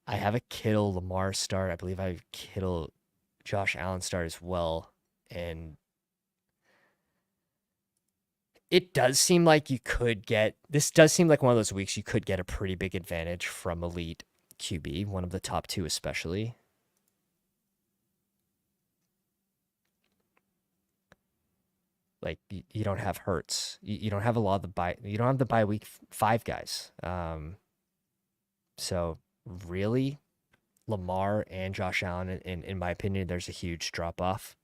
I have a Kittle Lamar start. I believe I have Kittle Josh Allen start as well. And it does seem like this does seem like one of those weeks you could get a pretty big advantage from elite QB, one of the top two especially. Like you don't have Hurts. You don't have a lot of the you don't have the bye week 5 guys. So really Lamar and Josh Allen, in my opinion, there's a huge drop off.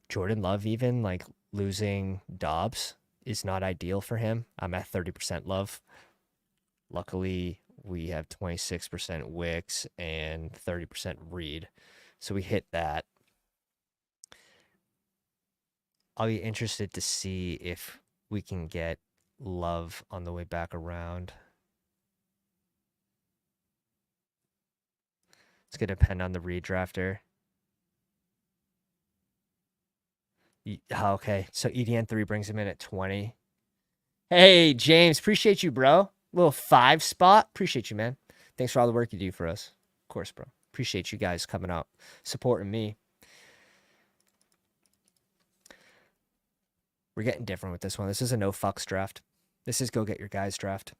Jordan Love, even like losing Dobbs is not ideal for him. I'm at 30% Love. Luckily, we have 26% Wicks and 30% Reed. So we hit that. I'll be interested to see if we can get Love on the way back around. It's going to depend on the redrafter. Okay, so EDN3 brings him in at 20. Hey, James, appreciate you, bro. Little 5 spot. Appreciate you, man. Thanks for all the work you do for us. Of course, bro. Appreciate you guys coming out, supporting me. We're getting different with this one. This is a no fucks draft. This is go get your guys draft.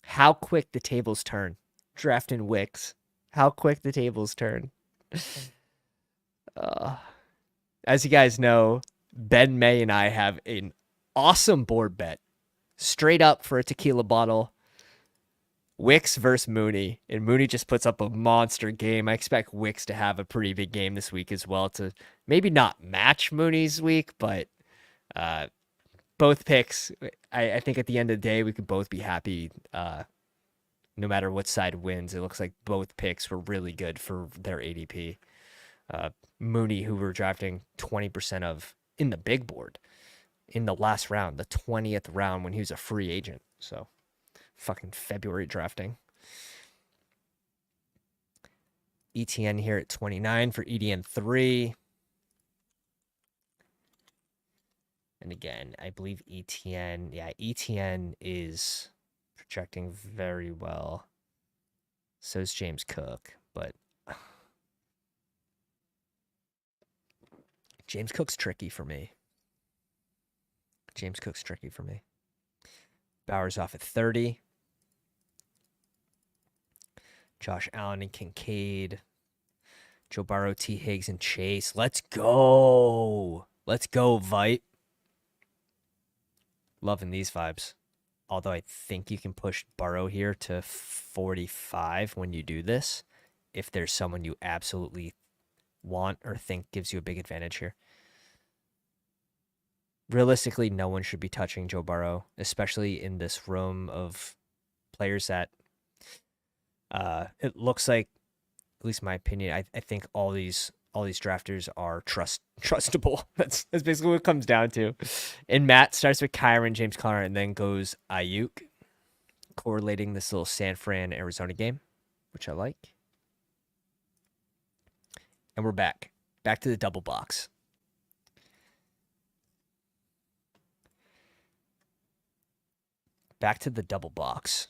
How quick the tables turn. Drafting Wicks. How quick the tables turn. As you guys know, Ben May and I have an awesome board bet. Straight up for a tequila bottle. Wicks versus Mooney. And Mooney just puts up a monster game. I expect Wicks to have a pretty big game this week as well to maybe not match Mooney's week, but both picks, I think at the end of the day, we could both be happy no matter what side wins. It looks like both picks were really good for their ADP. Mooney, who we're drafting 20% of in the big board in the last round, the 20th round when he was a free agent. So fucking February drafting. ETN here at 29 for EDN 3. And again, I believe ETN is projecting very well. So is James Cook, but James Cook's tricky for me. Bowers off at 30. Josh Allen and Kincaid. Joe Burrow, T. Higgs, and Chase. Let's go. Let's go, Vite. Loving these vibes. Although I think you can push Burrow here to 45 when you do this, if there's someone you absolutely want or think gives you a big advantage here. Realistically, no one should be touching Joe Burrow, especially in this room of players that it looks like, at least my opinion, I think all these drafters are trustable. That's basically what it comes down to. And Matt starts with Kyron, James Conner, and then goes Ayuk, correlating this little San Fran Arizona game, which I like. And we're back to the double box. Back to the double box.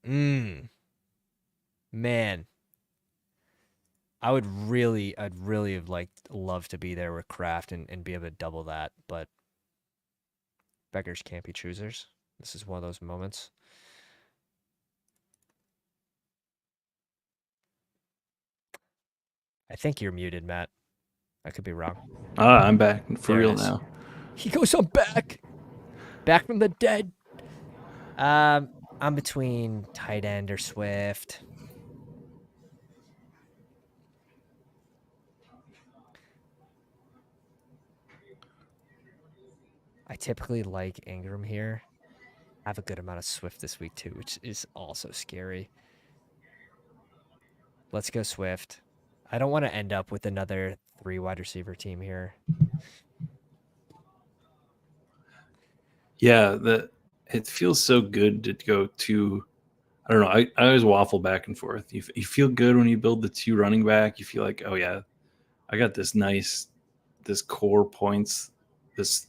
Man. I'd really have loved to be there with Kraft and be able to double that, but beggars can't be choosers. This is one of those moments. I think you're muted, Matt. I could be wrong. I'm back for There it real is. now. He goes, I'm back. Back from the dead. I'm between tight end or Swift. I typically like Ingram here. I have a good amount of Swift this week too, which is also scary. Let's go Swift. I don't want to end up with another 3 wide receiver team here. Yeah, it feels so good to go to. I don't know. I always waffle back and forth. You feel good when you build the 2 running back. You feel like, oh yeah, I got this core points, this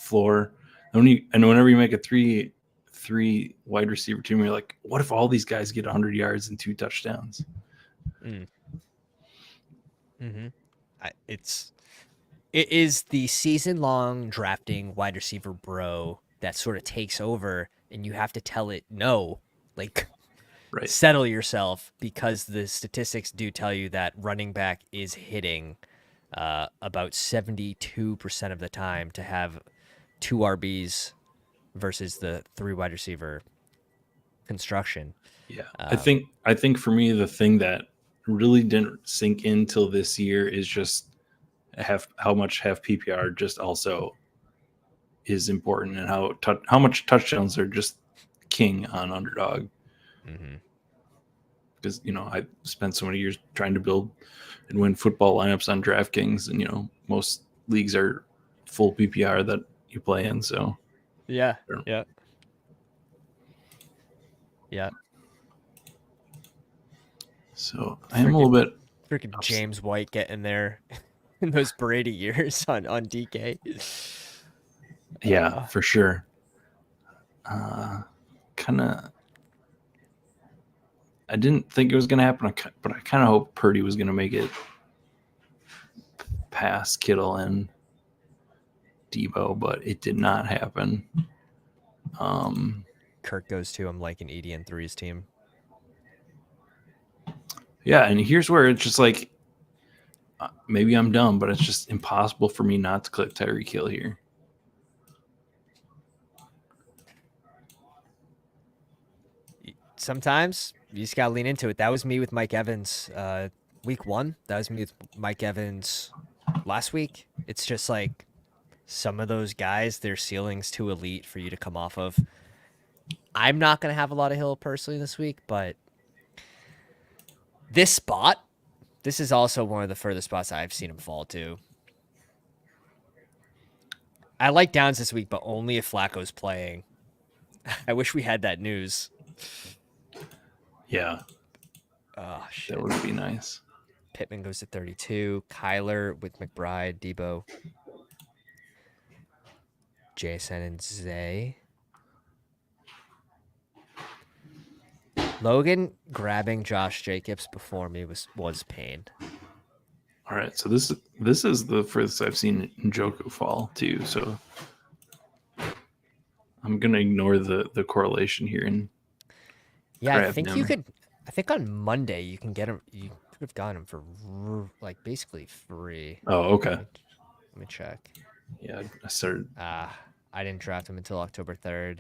floor. And whenever you make a three wide receiver team, you're like, what if all these guys get 100 yards and 2 touchdowns? Mm. It is the season-long drafting wide receiver bro that sort of takes over, and you have to tell it no, like Right. settle yourself, because the statistics do tell you that running back is hitting about 72% of the time to have 2 RBs versus the 3 wide receiver construction. Yeah, I think for me the thing that really didn't sink in till this year is just how much half PPR just also is important, and how much touchdowns are just king on Underdog. Mm-hmm. Because I spent so many years trying to build and win football lineups on DraftKings, and most leagues are full PPR that you play in. So Yeah. So I am a little bit freaking James White getting there in those Brady years on DK. Yeah, for sure. Kind of. I didn't think it was going to happen, but I kind of hoped Purdy was going to make it past Kittle and Debo, but it did not happen. Kirk goes to him like an 80-3's team. Yeah, and here's where it's just like, maybe I'm dumb, but it's just impossible for me not to click Tyreek Hill here. Sometimes you just gotta lean into it. That was me with Mike Evans week 1. That was me with Mike Evans last week. It's just like some of those guys, their ceiling's too elite for you to come off of. I'm not gonna have a lot of Hill personally this week, but this is also one of the furthest spots I've seen him fall to. I like Downs this week, but only if Flacco's playing. I wish we had that news. Yeah. Oh, shit. That would be nice. Pittman goes to 32. Kyler with McBride, Debo, Jason, and Zay. Logan grabbing Josh Jacobs before me was pain. All right, so this is the furthest I've seen Njoku fall too. So I'm gonna ignore the correlation here and I think you could. I think on Monday you can get him. You could have gotten him for like basically free. Oh, okay. Let me check. Yeah, I started. I didn't draft him until October 3rd.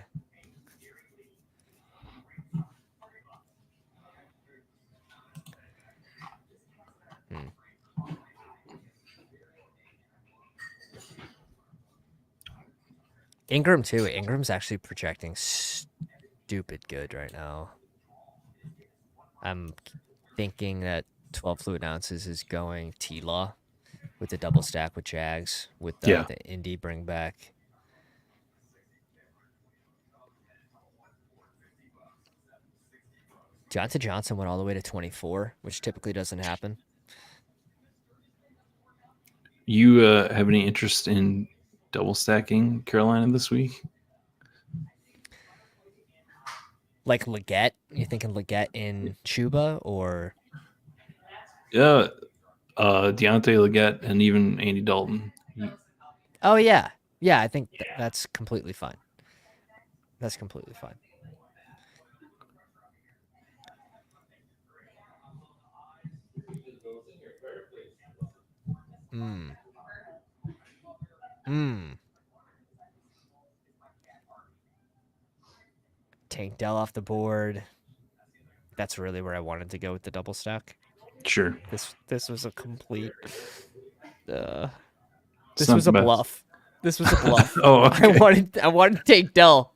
Ingram too. Ingram's actually projecting stupid good right now. I'm thinking that 12 fluid ounces is going T-Law with the double stack with Jags with the Indy bring back. Jonathan Johnson went all the way to 24, which typically doesn't happen. You have any interest in double stacking Carolina this week? Like Leggett? You thinking Leggett in Chuba or? Yeah, Deontay Leggett and even Andy Dalton. Oh yeah, I think that's completely fine. That's completely fine. Tank Dell off the board. That's really where I wanted to go with the double stack. Sure. This was a complete. This was a bluff. This was a bluff. Oh, okay. I wanted to take Dell.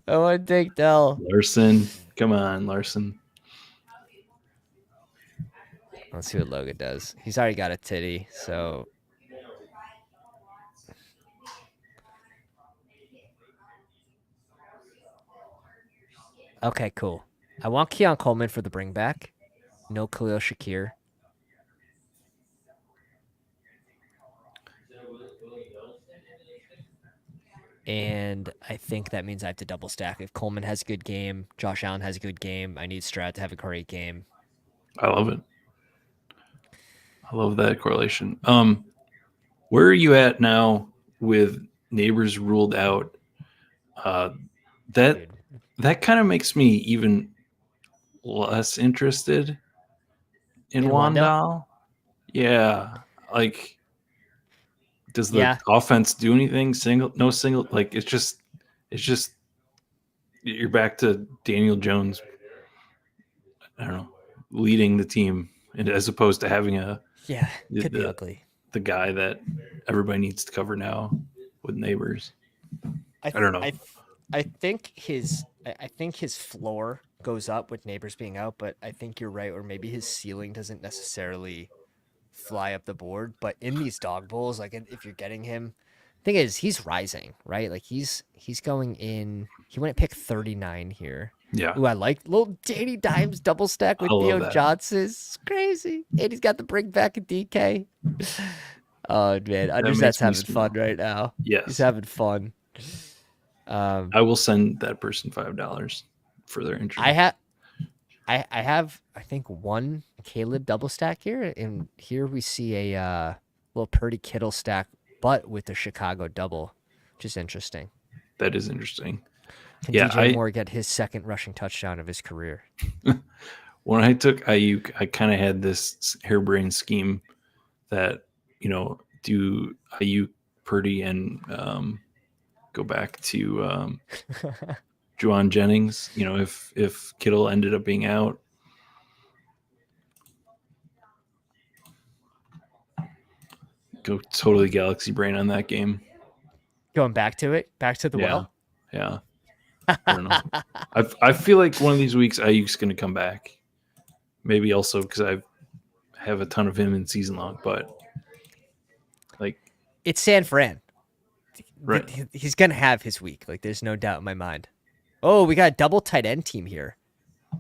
I want to take Dell. Larson, come on, Larson. Let's see what Logan does. He's already got a titty, so okay, cool. I want Keon Coleman for the bring back. No Khalil Shakir. And I think that means I have to double stack. If Coleman has a good game, Josh Allen has a good game, I need Stroud to have a great game. I love it. I love that correlation. Where are you at now with Neighbors ruled out? Uh, that Dude, that kind of makes me even less interested in in Wando? Wandale. Yeah, like does the Yeah. offense do anything? No single. Like it's just you're back to Daniel Jones. I don't know, leading the team, and as opposed to having Yeah. the, Could be the ugly. the guy that everybody needs to cover now with Neighbors. I I don't know. I I think I think his floor goes up with Neighbors being out, but I think you're right, or maybe his ceiling doesn't necessarily fly up the board. But in these dog bowls, like if you're getting him, thing is he's rising, right? Like he's going in. He went pick 39 here. Yeah, Ooh, I like little Danny Dimes double stack I with love Theo that. Johnson. It's crazy, and he's got the bring back of DK. Oh man, That Underset's makes me having fun smile. right now. He's Yes, having fun. Um, I will send that person $5 for their I entry. have I have I think one Caleb double stack here, and here we see a little Purdy Kittle stack, but with the Chicago double, which is interesting. That is interesting. Can Yeah, DJ Moore get his second rushing touchdown of his career? when I took Ayuk, I kind of had this harebrained scheme that do Ayuk, Purdy, and go back to Juwan Jennings. If Kittle ended up being out, go totally galaxy brain on that game. Going back to it, back to the Yeah, well. yeah. I don't know. I feel like one of these weeks Ayuk's going to come back. Maybe also because I have a ton of him in season long, but like It's San Fran. right, He's gonna have his week. Like there's no doubt in my mind. Oh, we got a double tight end team here. I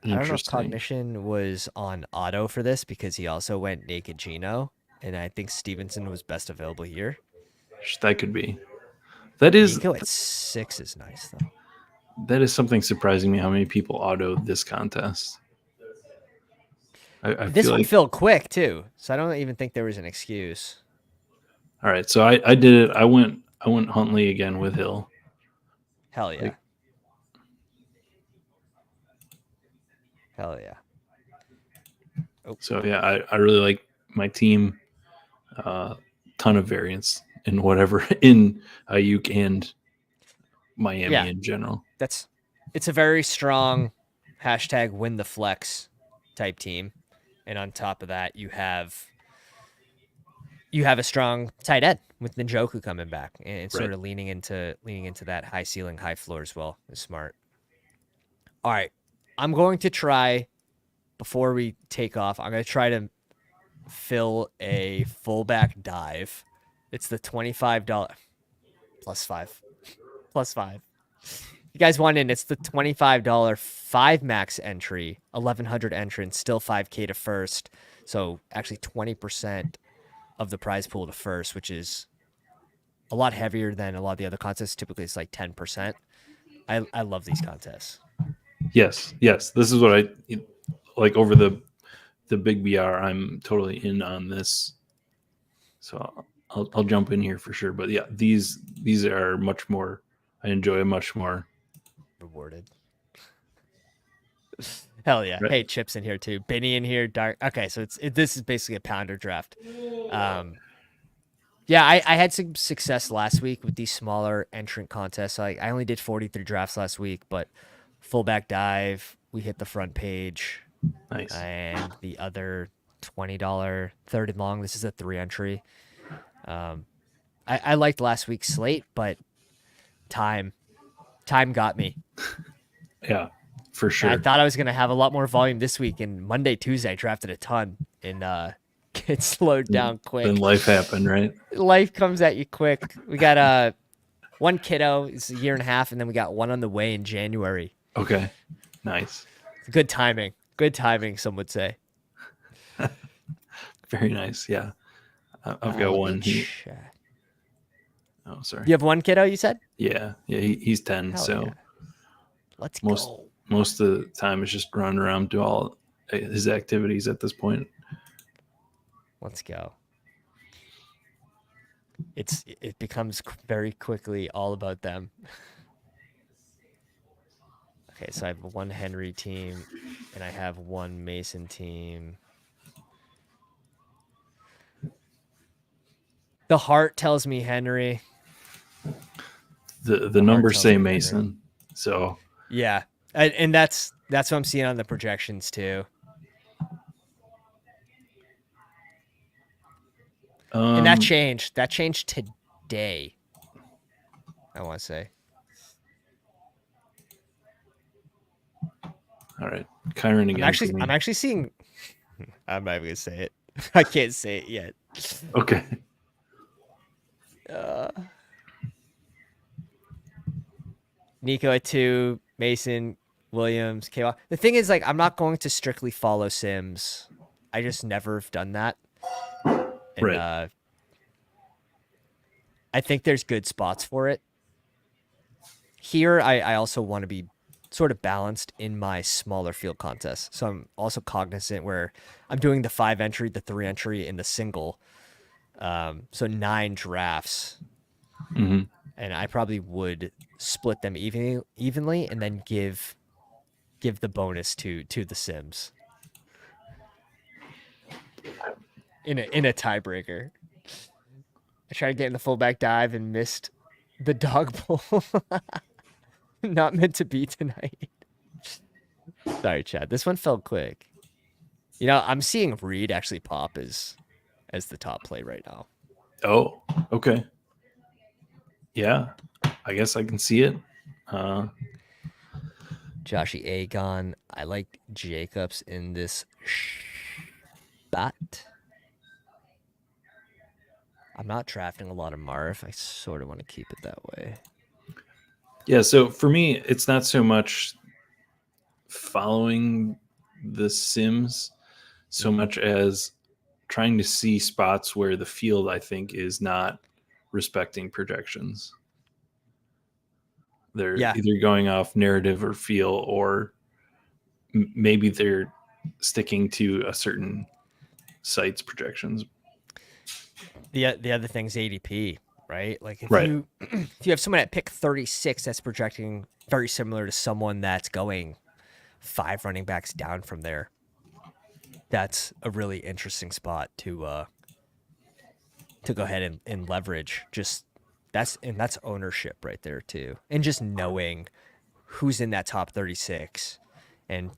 don't know if interesting. Cognition was on auto for this because he also went naked Gino, and I think Stevenson was best available here. That could be. That is Nico at 6 is nice though. that is something surprising me how many people auto this contest. I This feel one like filled quick too, so I don't even think there was an excuse. all right, so I did it. I went Huntley again with Hill. Hell yeah, Like hell yeah. Oh, so yeah, I really like my team. Ton of variance in whatever in Ayuk and Miami yeah. in general. It's a very strong hashtag win the flex type team, and on top of that, you have a strong tight end with Njoku coming back and Right. sort of leaning into that high ceiling, high floor as well is smart. All right, I'm going to try before we take off. I'm going to try to fill a fullback dive. It's the $25 plus five. You guys want in? It's the $25 five max entry, 1,100 entrance, still 5K to first. So actually 20% of the prize pool to first, which is a lot heavier than a lot of the other contests. Typically, it's like 10%. I love these contests. Yes, yes. This is what I like over the big BR. I'm totally in on this, so I'll jump in here for sure. But yeah, these are much more. I enjoy much more. Rewarded. Hell yeah. Right. Hey, Chip's in here too. Benny in here. Dark. Okay, so this is basically a pounder draft. Yeah, I had some success last week with these smaller entrant contests. Like I only did 43 drafts last week, but fullback dive, we hit the front page, Nice. and the other $20 third and long. This is a 3 entry. I liked last week's slate, but time got me. Yeah, for And I sure. thought I was gonna have a lot more volume this week, and Monday, Tuesday, I drafted a ton, and it slowed down Then quick. life happened, right? Life comes at you quick. We got one kiddo. It's a year and a half, and then we got one on the way in January. Okay, nice, Good timing. Good timing, some would say. very nice. Yeah, I've got Let me one. check. Oh, sorry. You have one kiddo, you said? Yeah, he's 10. Hell So yeah. Let's most go. most of the time is just running around do all his activities at this point. Let's go. It becomes very quickly all about them. Okay, so I have one Henry team, and I have one Mason team. The heart tells me Henry. The The heart numbers tells say me Henry. Mason, so Yeah, and that's what I'm seeing on the projections too. And that changed. That changed today. I want to say. All right, Kyron again. I'm actually seeing. I'm not even gonna say it. I can't say it yet. Okay. Nico at 2, Mason, Williams, KY. The thing is, like, I'm not going to strictly follow Sims. I just never have done that. And, Right. I think there's good spots for it. Here, I also want to be sort of balanced in my smaller field contests. So I'm also cognizant where I'm doing the 5 entry, the 3 entry, and the single. So 9 drafts. Mm-hmm. And I probably would split them evenly and then give the bonus to the Sims in a tiebreaker. I tried to get in the fullback dive and missed the dog bowl. Not meant to be tonight. Sorry, Chad. This one felt quick. You know, I'm seeing Reed actually pop as the top play right now. Oh, okay. Yeah, I guess I can see it. Joshy Agon. I like Jacobs in this spot. I'm not drafting a lot of Marv. I sort of want to keep it that way. Yeah, so for me, it's not so much following the Sims so much as trying to see spots where the field, I think, is not respecting projections. They're either going off narrative or feel, or maybe they're sticking to a certain site's projections. The other thing's ADP, right? Like if Right. you if you have someone at pick 36 that's projecting very similar to someone that's going 5 running backs down from there, that's a really interesting spot to go ahead and leverage. Just that's ownership right there too, and just knowing who's in that top 36. And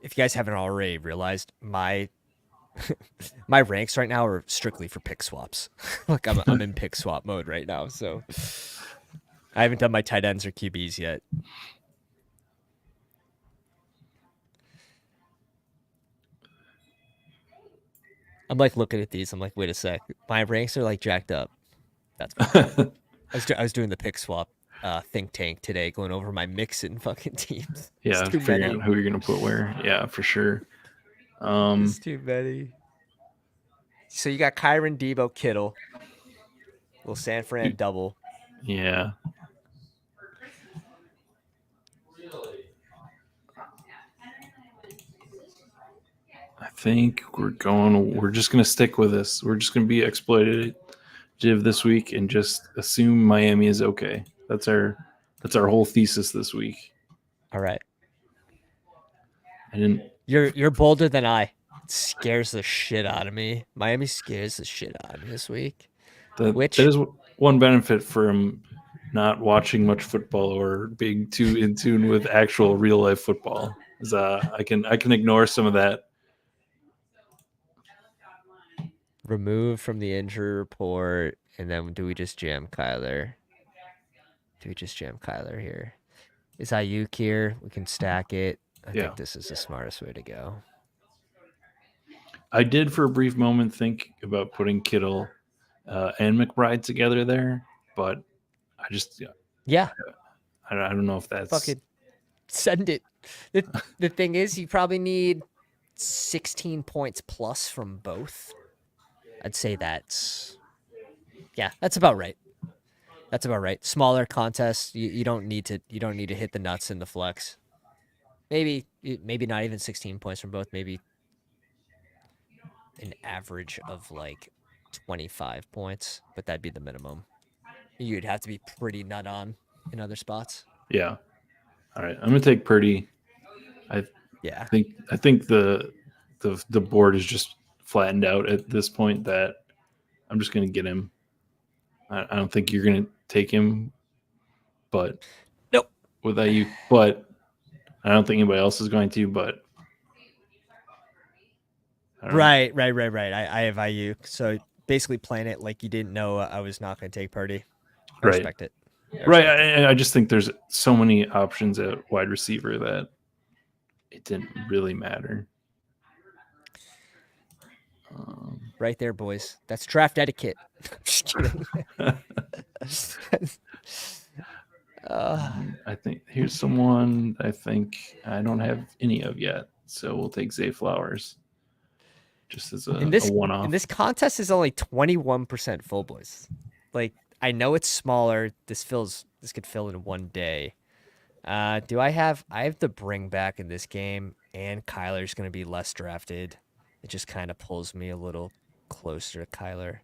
if you guys haven't already realized, my ranks right now are strictly for pick swaps. Like I'm in pick swap mode right now, so I haven't done my tight ends or QBs yet. I'm like looking at these. I'm like, wait a sec. My ranks are like jacked up. That's fine. I was doing the pick swap think tank today, going over my mix and fucking teams. Yeah, figuring out who you're gonna put where. Yeah, for sure. It's too many. So you got Kyron, Debo, Kittle, little San Fran double. Yeah. I think we're just going to stick with this. We're just going to be exploitative this week and just assume Miami is okay. That's our whole thesis this week. All right. I didn't. You're bolder than I. It scares the shit out of me. Miami scares the shit out of me this week. That is one benefit from not watching much football or being too in tune with actual real life football. Is I can ignore some of that. Remove from the injury report, and then do we just jam Kyler? Do we just jam Kyler here? is Ayuk here. We can stack it. I Yeah. think this is the smartest way to go. I did for a brief moment think about putting Kittle and McBride together there, but I just Yeah, I don't know if that's fucking send it. The thing is, you probably need 16 points plus from both. I'd say that's about right. That's about right. Smaller contests, you don't need to hit the nuts in the flex. Maybe not even 16 points from both. Maybe an average of like 25 points, but that'd be the minimum. You'd have to be pretty nut on in other spots. yeah. All right, I'm gonna take Purdy. I Yeah. think the board is just flattened out at this point that I'm just gonna get him. I don't think you're gonna take him, but Nope. without you, but I don't think anybody else is going to. But Right. I have Ayuk, so basically playing it like you didn't know I was not going to take Purdy. I right, respect it. right. I just think there's so many options at wide receiver that it didn't really matter. Right there, boys. That's draft etiquette. Just kidding. I think here's someone I think I don't have any of yet, so we'll take Zay Flowers just as a one-off. In this contest is only 21% full, boys. Like, I know it's smaller. This could fill in one day. I have the bring back in this game, and Kyler's going to be less drafted. It just kind of pulls me a little closer to Kyler.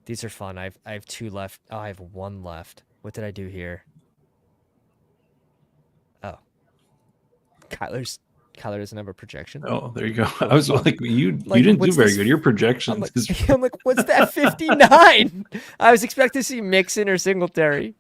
These are fun. I have two left. Oh, I have one left. What did I do here? Oh, Kyler doesn't have a projection. Oh, there you go. I was like, you Like, didn't do very this? good. Your projections I'm like, what's that 59? I was expecting to see Mixon or Singletary.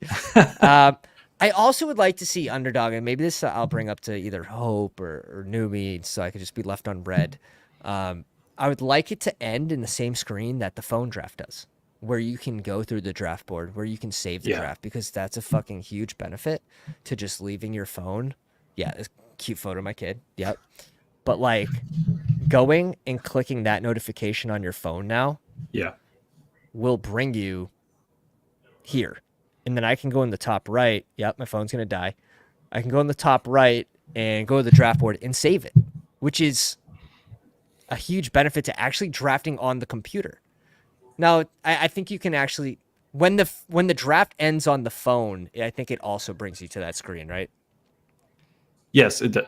I also would like to see Underdog, and maybe this I'll bring up to either Hope or Newbie, so I could just be left on red. I would like it to end in the same screen that the phone draft does, where you can go through the draft board, where you can save the draft, because that's a fucking huge benefit to just leaving your phone. Yeah, this cute photo of my kid. Yep. But like going and clicking that notification on your phone now will bring you here. And then I can go in the top right. Yep, my phone's going to die. I can go in the top right and go to the draft board and save it, which is a huge benefit to actually drafting on the computer. Now, I think you can actually, when the draft ends on the phone, I think it also brings you to that screen, right? Yes, it does.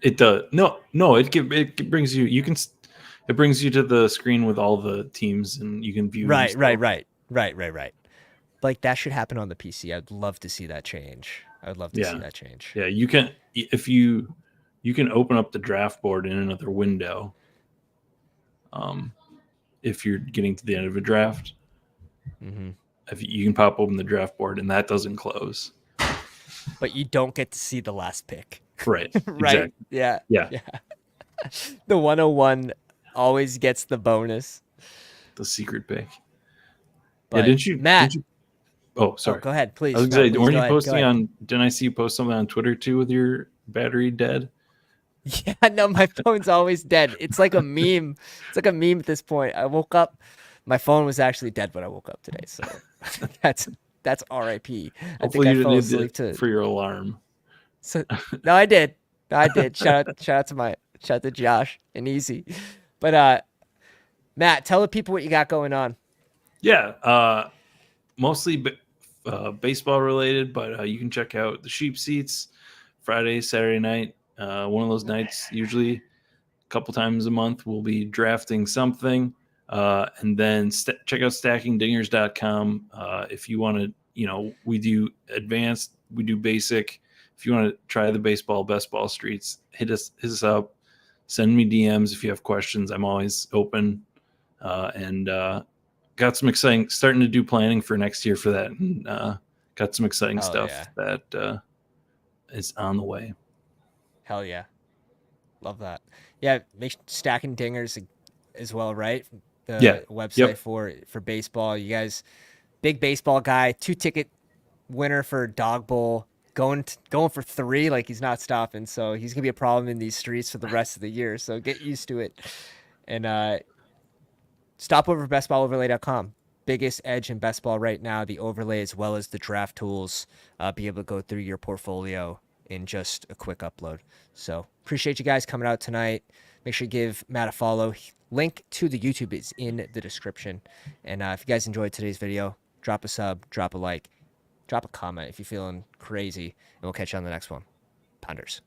It does. No, it brings you. It brings you to the screen with all the teams, and you can view. Right. Like, that should happen on the PC. I'd love to see that change. I would love to see that change. Yeah, you can you can open up the draft board in another window. If you're getting to the end of a draft, if you can pop open the draft board and that doesn't close, but you don't get to see the last pick. Right. Right. Exactly. Yeah. Yeah. The 101 always gets the bonus. The secret pick. But yeah, didn't you, Matt? Oh, sorry. Go ahead, please. I was gonna say, weren't you posting on? Didn't I see you post something on Twitter too with your battery dead? Yeah, no, my phone's always dead. It's like a meme. It's like a meme at this point. I woke up, my phone was actually dead when I woke up today. So that's RIP. I think I fell asleep for your alarm. So no, I did. Shout out to Josh and Easy. But Matt, tell the people what you got going on. Yeah, mostly baseball related, but you can check out the Sheep Seats Friday, Saturday night. One of those nights, usually a couple times a month, we'll be drafting something. And then check out stackingdingers.com. If you want to, we do advanced, we do basic. If you want to try the baseball, best ball streets, hit us up, send me DMs if you have questions. I'm always open. And got some exciting, starting to do planning for next year for that. And got some exciting stuff that is on the way. Hell yeah. Love that. Yeah, make Stacking Dingers as well, right? The website for baseball. You guys, big baseball guy, 2 ticket winner for Dog Bowl, going for 3, like he's not stopping. So he's gonna be a problem in these streets for the rest of the year. So get used to it, and stop over bestballoverlay.com. Biggest edge in best ball right now, the overlay as well as the draft tools. Be able to go through your portfolio in just a quick upload. So appreciate you guys coming out tonight. Make sure you give Matt a follow. Link to the YouTube is in the description. And if you guys enjoyed today's video, drop a sub, drop a like, drop a comment if you're feeling crazy, and we'll catch you on the next one. Pounders.